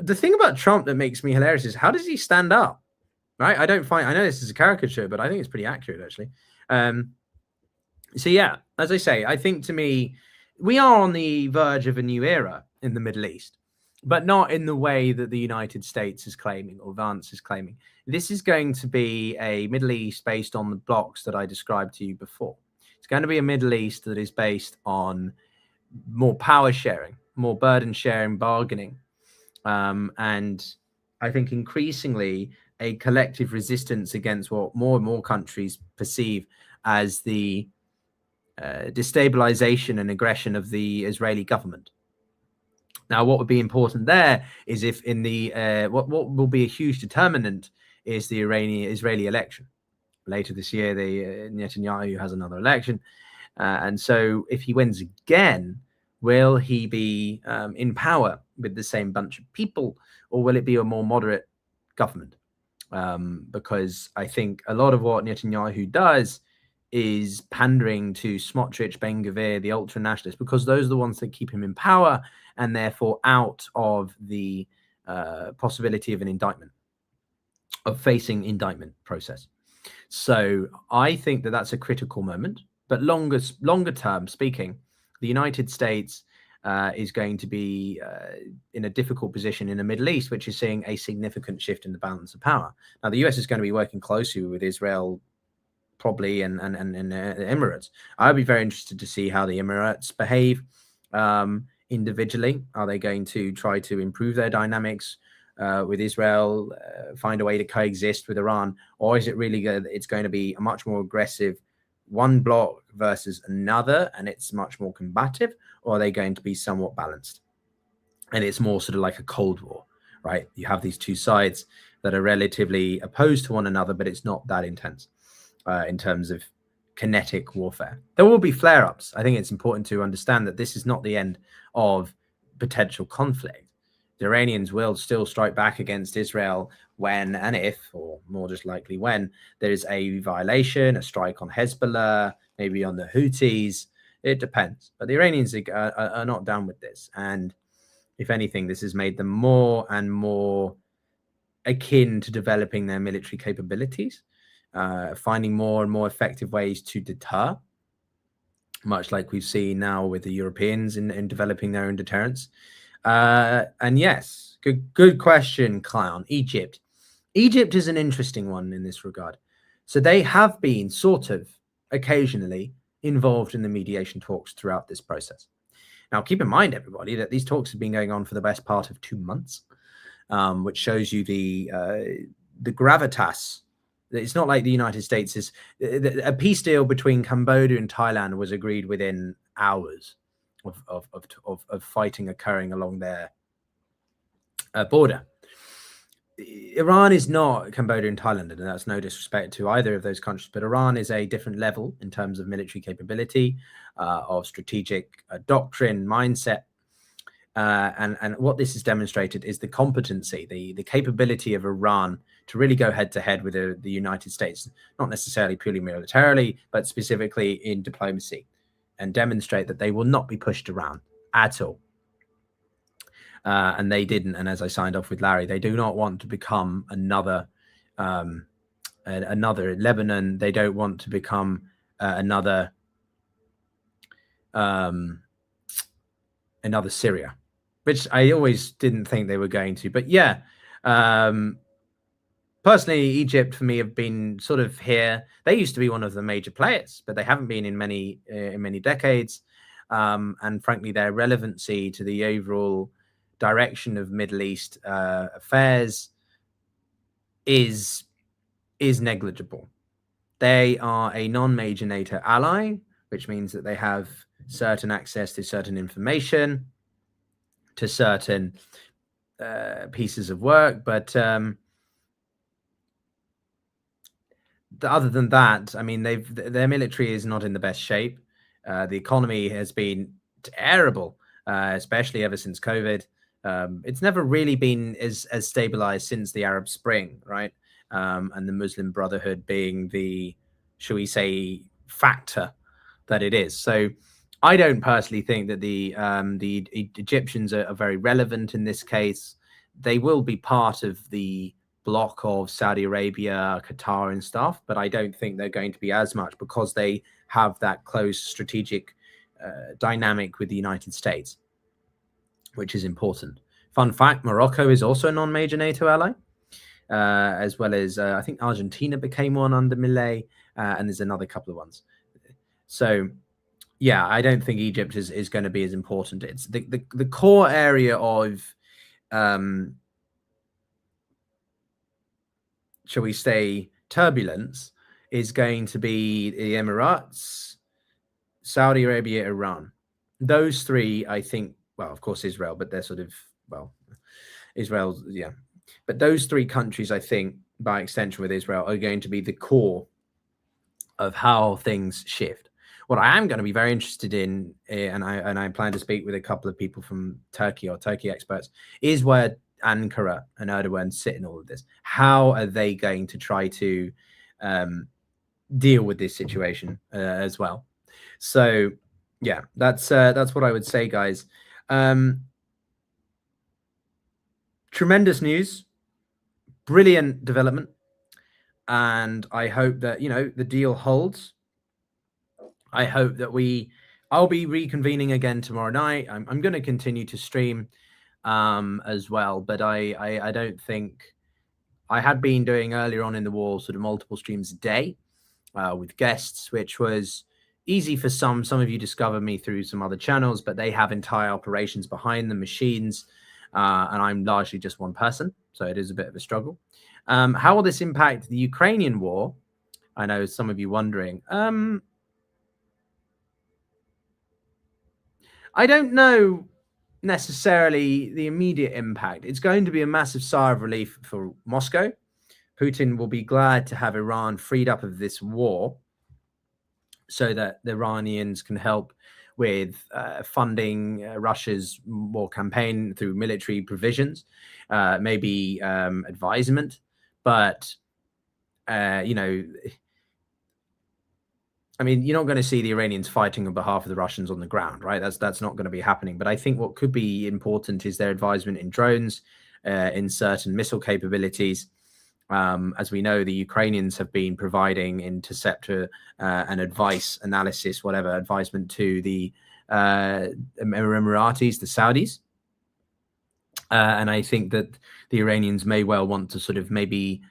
The thing about Trump that makes me hilarious is how does he stand up? Right? I know this is a caricature, but I think it's pretty accurate actually. So yeah, as I say, I think to me, we are on the verge of a new era in the Middle East, but not in the way that the United States is claiming or Vance is claiming. This is going to be a Middle East based on the blocks that I described to you before. It's going to be a Middle East that is based on more power sharing, more burden sharing, bargaining. And I think increasingly a collective resistance against what more and more countries perceive as the destabilization and aggression of the Israeli government. Now, what would be important there is if in the what will be a huge determinant is the Israeli election later this year. Netanyahu has another election, and so if he wins again, will he be in power with the same bunch of people, or will it be a more moderate government? Because I think a lot of what Netanyahu does is pandering to Smotrich, Ben Gvir, the ultra-nationalists, because those are the ones that keep him in power and therefore out of the possibility of an indictment, of facing indictment process. So I think that that's a critical moment. But longer term speaking, the United States is going to be in a difficult position in the Middle East, which is seeing a significant shift in the balance of power. Now, the US is going to be working closely with Israel, probably, and the Emirates. I'd be very interested to see how the Emirates behave individually. Are they going to try to improve their dynamics with Israel, find a way to coexist with Iran, or is it really it's going to be a much more aggressive one bloc versus another, and it's much more combative, or are they going to be somewhat balanced? And it's more sort of like a Cold War, right? You have these two sides that are relatively opposed to one another, but it's not that intense in terms of kinetic warfare. There will be flare-ups. I think it's important to understand that this is not the end of potential conflict. The Iranians will still strike back against Israel when and if, or more just likely when, there is a violation, a strike on Hezbollah, maybe on the Houthis. It depends. But the Iranians are not down with this. And if anything, this has made them more and more akin to developing their military capabilities, finding more and more effective ways to deter, much like we've seen now with the Europeans in developing their own deterrence. And yes, good question, Clown. Egypt is an interesting one in this regard. So they have been sort of occasionally involved in the mediation talks throughout this process. Now, keep in mind, everybody, that these talks have been going on for the best part of 2 months, which shows you the gravitas. It's not like the United States is a peace deal between Cambodia and Thailand was agreed within hours of fighting occurring along their border. Iran is not Cambodia and Thailand, and that's no disrespect to either of those countries, but Iran is a different level in terms of military capability, of strategic doctrine, mindset. And what this has demonstrated is the competency, the capability of Iran to really go head to head with the United States, not necessarily purely militarily, but specifically in diplomacy, and demonstrate that they will not be pushed around at all. And they didn't. And as I signed off with Larry, they do not want to become another Lebanon. They don't want to become another Syria, which I always didn't think they were going to. But yeah, personally, Egypt for me have been sort of here. They used to be one of the major players, but they haven't been in many decades. And frankly, their relevancy to the overall direction of Middle East affairs is negligible. They are a non-major NATO ally, which means that they have certain access to certain information, to certain pieces of work, but other than that, I mean, their military is not in the best shape. The economy has been terrible, especially ever since COVID. It's never really been as stabilized since the Arab Spring, right? And the Muslim Brotherhood being the, shall we say, factor that it is. So I don't personally think that the Egyptians are very relevant in this case. They will be part of the block of Saudi Arabia, Qatar and stuff, but I don't think they're going to be as much because they have that close strategic dynamic with the United States, which is important. Fun fact, Morocco is also a non-major NATO ally, as well as I think Argentina became one under Milei, and there's another couple of ones. So yeah, I don't think Egypt is going to be as important. It's the core area of shall we say turbulence is going to be the Emirates, Saudi Arabia, Iran. Those three, I think, well, of course Israel, but they're sort of, well, Israel's, yeah. But those three countries, I think, by extension with Israel, are going to be the core of how things shift. What I am going to be very interested in, and I plan to speak with a couple of people from Turkey or Turkey experts, is where Ankara and Erdogan sit in all of this. How are they going to try to deal with this situation as well? So yeah, that's what I would say, guys. Tremendous news, brilliant development, and I hope that the deal holds. I hope that I'll be reconvening again tomorrow night. I'm going to continue to stream as well, but I don't think I had been doing earlier on in the war sort of multiple streams a day with guests, which was easy for some. Some of you discovered me through some other channels, but they have entire operations behind the machines, and I'm largely just one person, so it is a bit of a struggle. How will this impact the Ukrainian war? I know some of you wondering. I don't know necessarily the immediate impact. It's going to be a massive sigh of relief for Moscow. Putin will be glad to have Iran freed up of this war so that the Iranians can help with funding Russia's war campaign through military provisions, maybe advisement. But, I mean, you're not going to see the Iranians fighting on behalf of the Russians on the ground, right? That's not going to be happening. But I think what could be important is their advisement in drones, in certain missile capabilities. As we know, the Ukrainians have been providing interceptor and advice, analysis, whatever, advisement to the Emiratis, the Saudis. And I think that the Iranians may well want to sort of maybe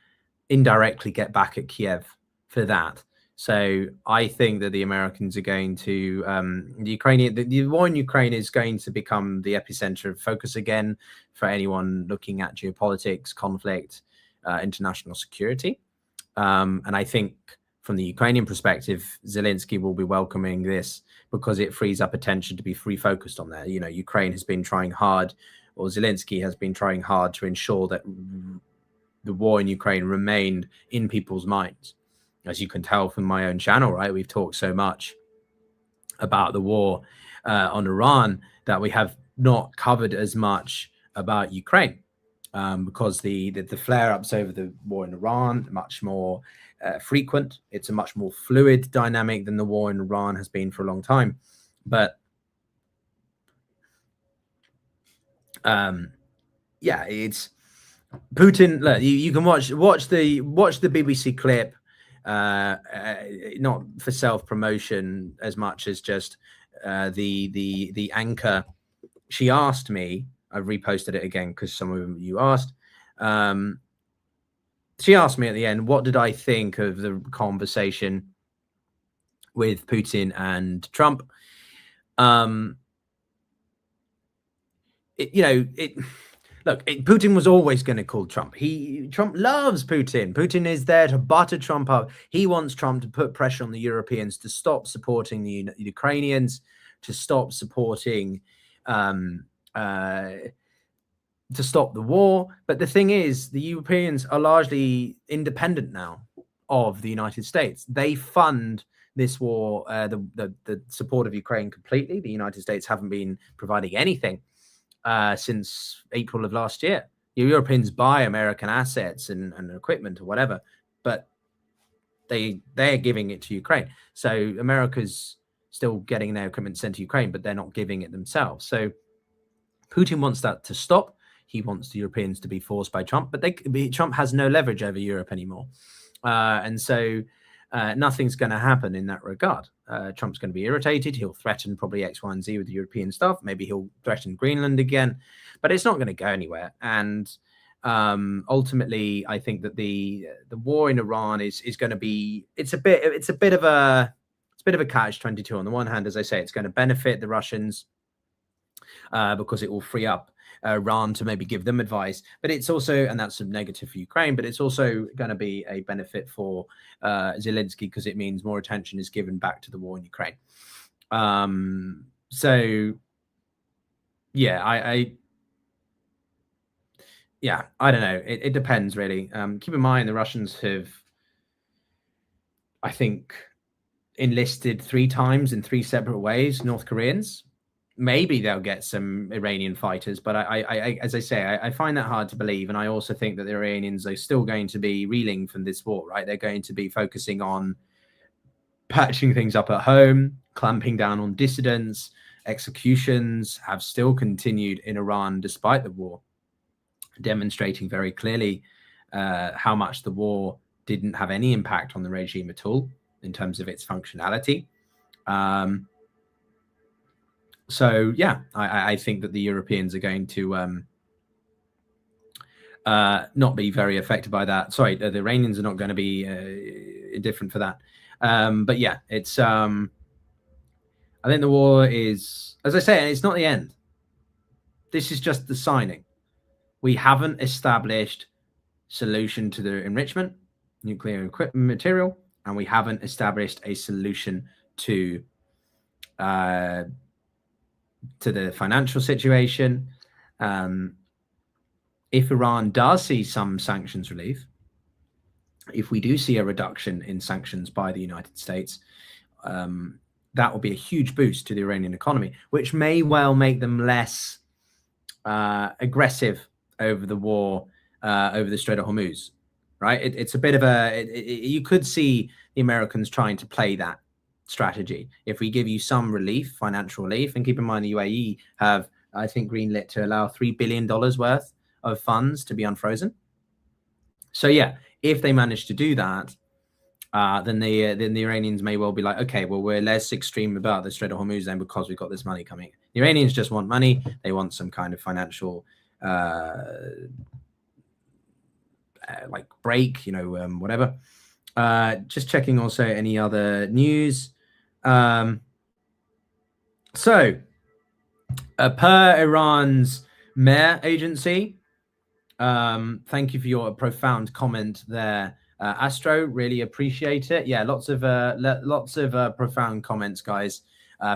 indirectly get back at Kiev for that. So I think that the Americans are going to, the war in Ukraine is going to become the epicenter of focus again for anyone looking at geopolitics, conflict, international security. And I think from the Ukrainian perspective, Zelensky will be welcoming this because it frees up attention to be refocused on that. Ukraine has been trying hard, or Zelensky has been trying hard to ensure that the war in Ukraine remained in people's minds. As you can tell from my own channel, right? We've talked so much about the war on Iran that we have not covered as much about Ukraine, because the flare-ups over the war in Iran are much more frequent. It's a much more fluid dynamic than the war in Iran has been for a long time. But yeah, it's Putin. Look, you can watch the BBC clip, not for self-promotion as much as just the anchor. She asked me, I've reposted it again because some of you asked. She asked me at the end, what did I think of the conversation with Putin and Trump? Putin was always going to call Trump. Trump loves Putin. Putin is there to butter Trump up. He wants Trump to put pressure on the Europeans to stop supporting the Ukrainians, to stop supporting, to stop the war. But the thing is, the Europeans are largely independent now of the United States. They fund this war, the support of Ukraine completely. The United States haven't been providing anything since April of last year. The Europeans buy American assets and equipment or whatever, but they're giving it to Ukraine. So America's still getting their equipment sent to Ukraine, but they're not giving it themselves. So Putin wants that to stop. He wants the Europeans to be forced by Trump, but Trump has no leverage over Europe anymore. And so nothing's going to happen in that regard. Trump's going to be irritated. He'll threaten probably X, Y, and Z with the European stuff. Maybe he'll threaten Greenland again, but it's not going to go anywhere. And ultimately, I think that the war in Iran is going to be, it's a bit of a catch-22. On the one hand, as I say, it's going to benefit the Russians because it will free up Iran to maybe give them advice, but it's also, and that's a negative for Ukraine, but it's also going to be a benefit for Zelensky because it means more attention is given back to the war in Ukraine. So yeah, I don't know. It depends really. Keep in mind the Russians have, I think, enlisted 3 times in 3 separate ways North Koreans. Maybe they'll get some Iranian fighters, but I as I say, I find that hard to believe. And I also think that the Iranians are still going to be reeling from this war, right? They're going to be focusing on patching things up at home, clamping down on dissidents. Executions have still continued in Iran despite the war, demonstrating very clearly how much the war didn't have any impact on the regime at all in terms of its functionality. So yeah, I think that the Europeans are going to not be very affected by that. Sorry, the Iranians are not going to be indifferent for that. But yeah, it's I think the war is, as I say, it's not the end. This is just the signing. We haven't established solution to the enrichment, nuclear equipment material, and we haven't established a solution to the financial situation. If Iran does see some sanctions relief, if we do see a reduction in sanctions by the United States, that will be a huge boost to the Iranian economy, which may well make them less aggressive over the war over the Strait of Hormuz, right? It's a bit of you could see the Americans trying to play that strategy. If we give you some relief, financial relief, and keep in mind the UAE have, I think, greenlit to allow $3 billion worth of funds to be unfrozen. So yeah, if they manage to do that, then the Iranians may well be like, okay, well, we're less extreme about the Strait of Hormuz then because we've got this money coming. The Iranians just want money. They want some kind of financial like break, whatever. Just checking also any other news. So per Iran's mayor agency, thank you for your profound comment there, Astro. Really appreciate it. Yeah, lots of profound comments, guys,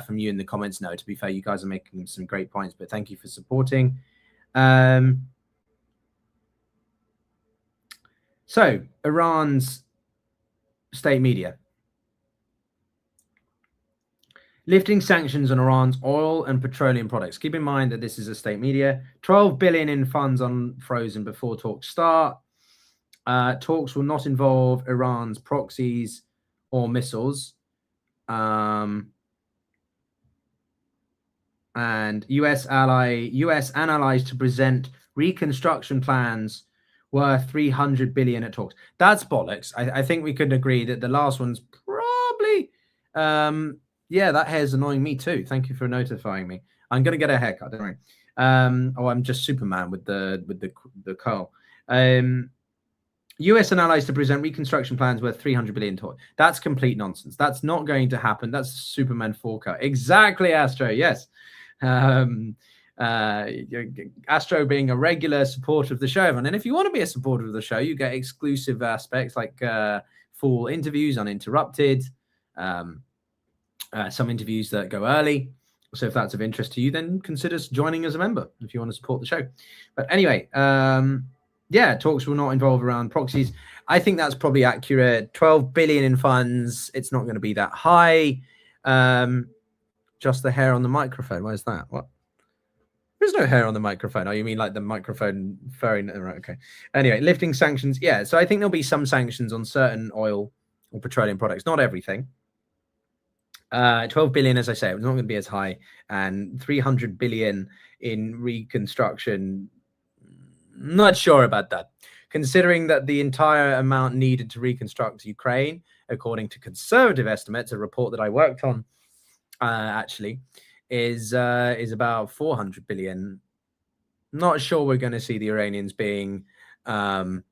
from you in the comments. No, to be fair, you guys are making some great points, but thank you for supporting. So Iran's state media. Lifting sanctions on Iran's oil and petroleum products. Keep in mind that this is a state media. 12 billion in funds unfrozen before talks start. Talks will not involve Iran's proxies or missiles. And US and allies to present reconstruction plans worth 300 billion at talks. That's bollocks. I think we could agree that the last one's probably yeah, that hair's annoying me too. Thank you for notifying me. I'm gonna get a haircut, don't worry. Oh, I'm just Superman with the curl. US and allies to present reconstruction plans worth 300 billion. That's complete nonsense. That's not going to happen. That's Superman forecast. Exactly, Astro. Yes. Astro being a regular supporter of the show, and if you want to be a supporter of the show, you get exclusive aspects like full interviews uninterrupted, some interviews that go early. So if that's of interest to you, then consider joining as a member if you want to support the show. But anyway, yeah, talks will not involve around proxies. I think that's probably accurate. 12 billion in funds. It's not going to be that high. Just the hair on the microphone. Where's that? What? There's no hair on the microphone. Oh, you mean like the microphone furring? Right, okay. Anyway, lifting sanctions. Yeah, so I think there'll be some sanctions on certain oil or petroleum products, not everything. 12 billion, as I say, it's not going to be as high, and 300 billion in reconstruction. Not sure about that, considering that the entire amount needed to reconstruct Ukraine, according to conservative estimates, a report that I worked on, actually, is about 400 billion. Not sure we're going to see the Iranians being on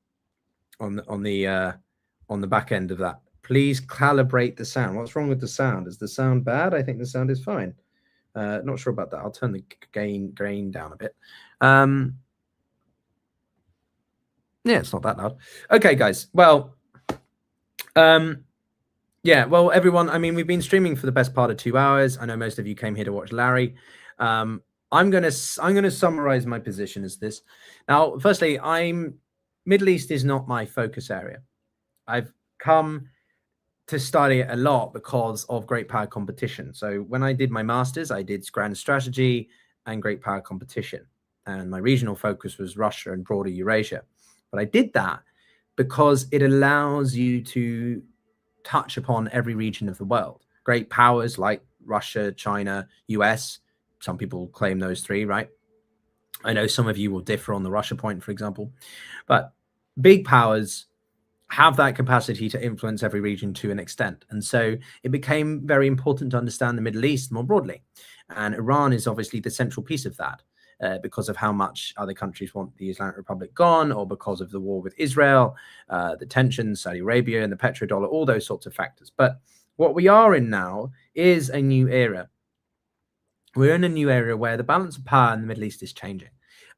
the back end of that. Please calibrate the sound. What's wrong with the sound? Is the sound bad? I think the sound is fine. Not sure about that. I'll turn the gain down a bit. Yeah, it's not that loud. Okay, guys. Well, yeah. Well, everyone. I mean, we've been streaming for the best part of 2 hours. I know most of you came here to watch Larry. I'm gonna summarize my position as this. Now, firstly, Middle East is not my focus area. I've come to study it a lot because of great power competition. So when I did my master's, I did grand strategy and great power competition, and my regional focus was Russia and broader Eurasia. But I did that because it allows you to touch upon every region of the world. Great powers like Russia, China, US. Some people claim those three, right? I know some of you will differ on the Russia point, for example. But big powers have that capacity to influence every region to an extent. And so it became very important to understand the Middle East more broadly. And Iran is obviously the central piece of that. Because of how much other countries want the Islamic Republic gone, or because of the war with Israel, the tensions, Saudi Arabia and the petrodollar, all those sorts of factors. But what we are in now is a new era. We're in a new era where the balance of power in the Middle East is changing.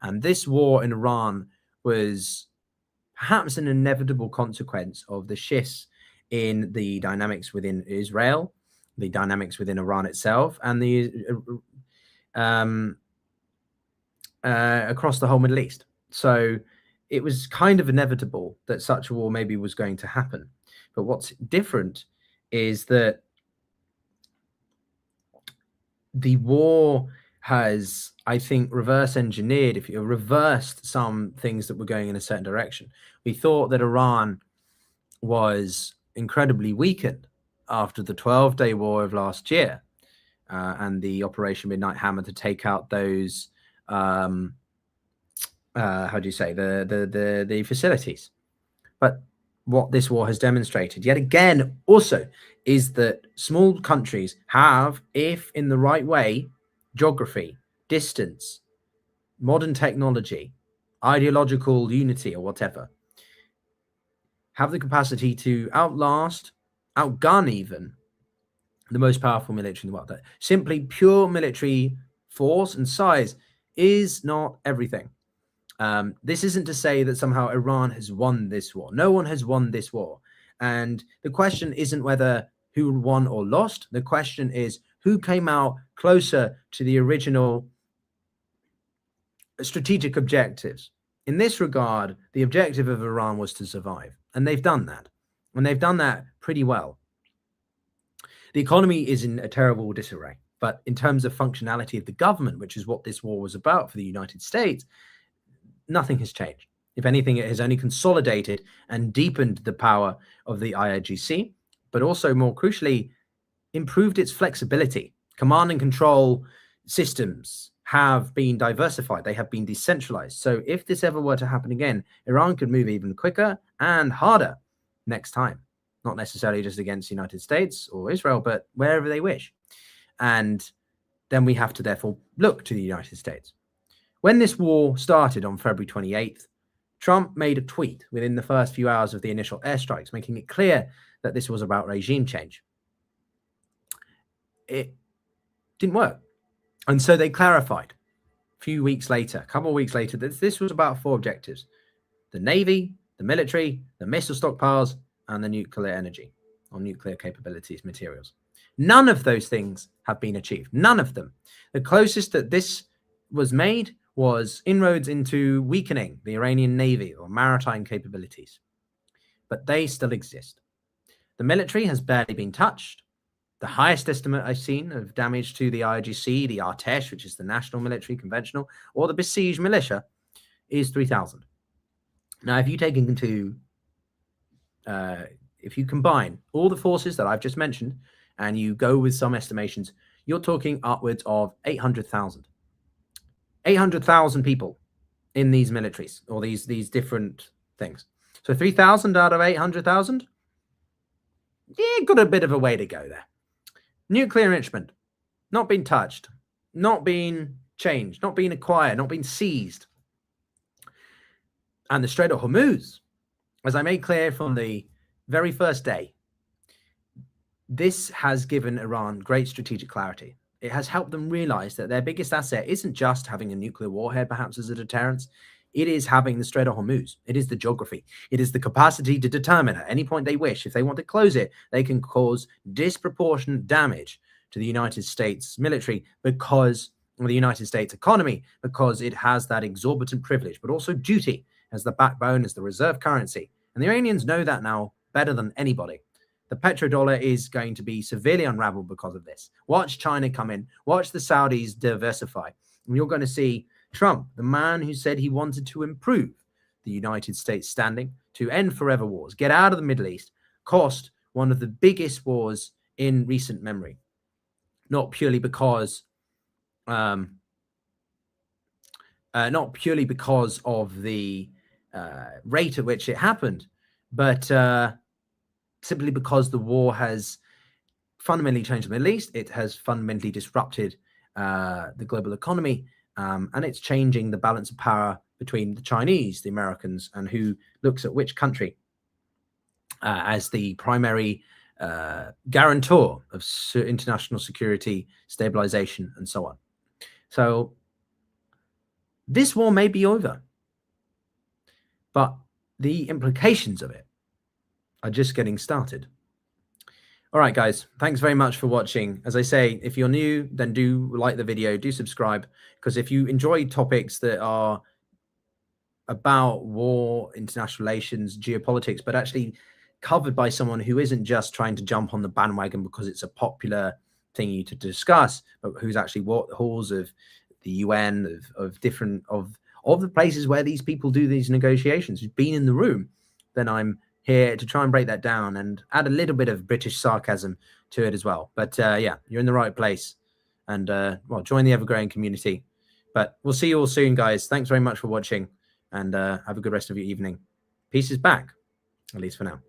And this war in Iran was perhaps an inevitable consequence of the shifts in the dynamics within Israel, the dynamics within Iran itself, and the across the whole Middle East. So it was kind of inevitable that such a war maybe was going to happen. But what's different is that the war has, I think, reverse engineered, if you reversed some things that were going in a certain direction. We thought that Iran was incredibly weakened after the 12-day war of last year and the Operation Midnight Hammer to take out those how do you say, the facilities. But what this war has demonstrated yet again also is that small countries have, if in the right way, geography, distance, modern technology, ideological unity or whatever, have the capacity to outlast, outgun even the most powerful military in the world. Simply pure military force and size is not everything. This isn't to say that somehow Iran has won this war. No one has won this war. And the question isn't whether who won or lost. The question is who came out closer to the original strategic objectives. In this regard, the objective of Iran was to survive. And they've done that. And they've done that pretty well. The economy is in a terrible disarray. But in terms of functionality of the government, which is what this war was about for the United States, nothing has changed. If anything, it has only consolidated and deepened the power of the IRGC, but also, more crucially, improved its flexibility. Command and control systems have been diversified. They have been decentralized. So if this ever were to happen again, Iran could move even quicker and harder next time. Not necessarily just against the United States or Israel, but wherever they wish. And then we have to therefore look to the United States. When this war started on February 28th, Trump made a tweet within the first few hours of the initial airstrikes, making it clear that this was about regime change. It didn't work. And so they clarified a few weeks later, a couple of weeks later, that this was about 4 objectives: the Navy, the military, the missile stockpiles, and the nuclear energy or nuclear capabilities materials. None of those things have been achieved. None of them. The closest that this was made was inroads into weakening the Iranian Navy or maritime capabilities. But they still exist. The military has barely been touched. The highest estimate I've seen of damage to the IRGC, the Artesh, which is the national military conventional, or the besieged militia, is 3,000. Now, if you take into, if you combine all the forces that I've just mentioned, and you go with some estimations, you're talking upwards of 800,000. 800,000 people in these militaries or these different things. So 3,000 out of 800,000, yeah, got a bit of a way to go there. Nuclear enrichment, not been touched, not been changed, not been acquired, not been seized. And the Strait of Hormuz, as I made clear from the very first day, this has given Iran great strategic clarity. It has helped them realize that their biggest asset isn't just having a nuclear warhead, perhaps as a deterrence. It is having the Strait of Hormuz. It is the geography. It is the capacity to determine at any point they wish, if they want to close it, they can cause disproportionate damage to the United States military because of the United States economy, because it has that exorbitant privilege, but also duty as the backbone, as the reserve currency. And the Iranians know that now better than anybody. The petrodollar is going to be severely unraveled because of this. Watch China come in. Watch the Saudis diversify. And you're going to see Trump, the man who said he wanted to improve the United States standing, to end forever wars, get out of the Middle East, cost one of the biggest wars in recent memory. Not purely because of the rate at which it happened, but simply because the war has fundamentally changed the Middle East. It has fundamentally disrupted the global economy, and it's changing the balance of power between the Chinese, the Americans, and who looks at which country as the primary guarantor of international security, stabilization, and so on. So this war may be over, but the implications of it are just getting started. All right, guys, thanks very much for watching. As I say, if you're new, then do like the video, do subscribe, because if you enjoy topics that are about war, international relations, geopolitics, but actually covered by someone who isn't just trying to jump on the bandwagon because it's a popular thingy to discuss, but who's actually walked the halls of the UN, of different of the places where these people do these negotiations, who's been in the room, then I'm here to try and break that down and add a little bit of British sarcasm to it as well. But yeah, you're in the right place, and well, join the ever-growing community. But we'll see you all soon, guys. Thanks very much for watching, and have a good rest of your evening. Peace is back, at least for now.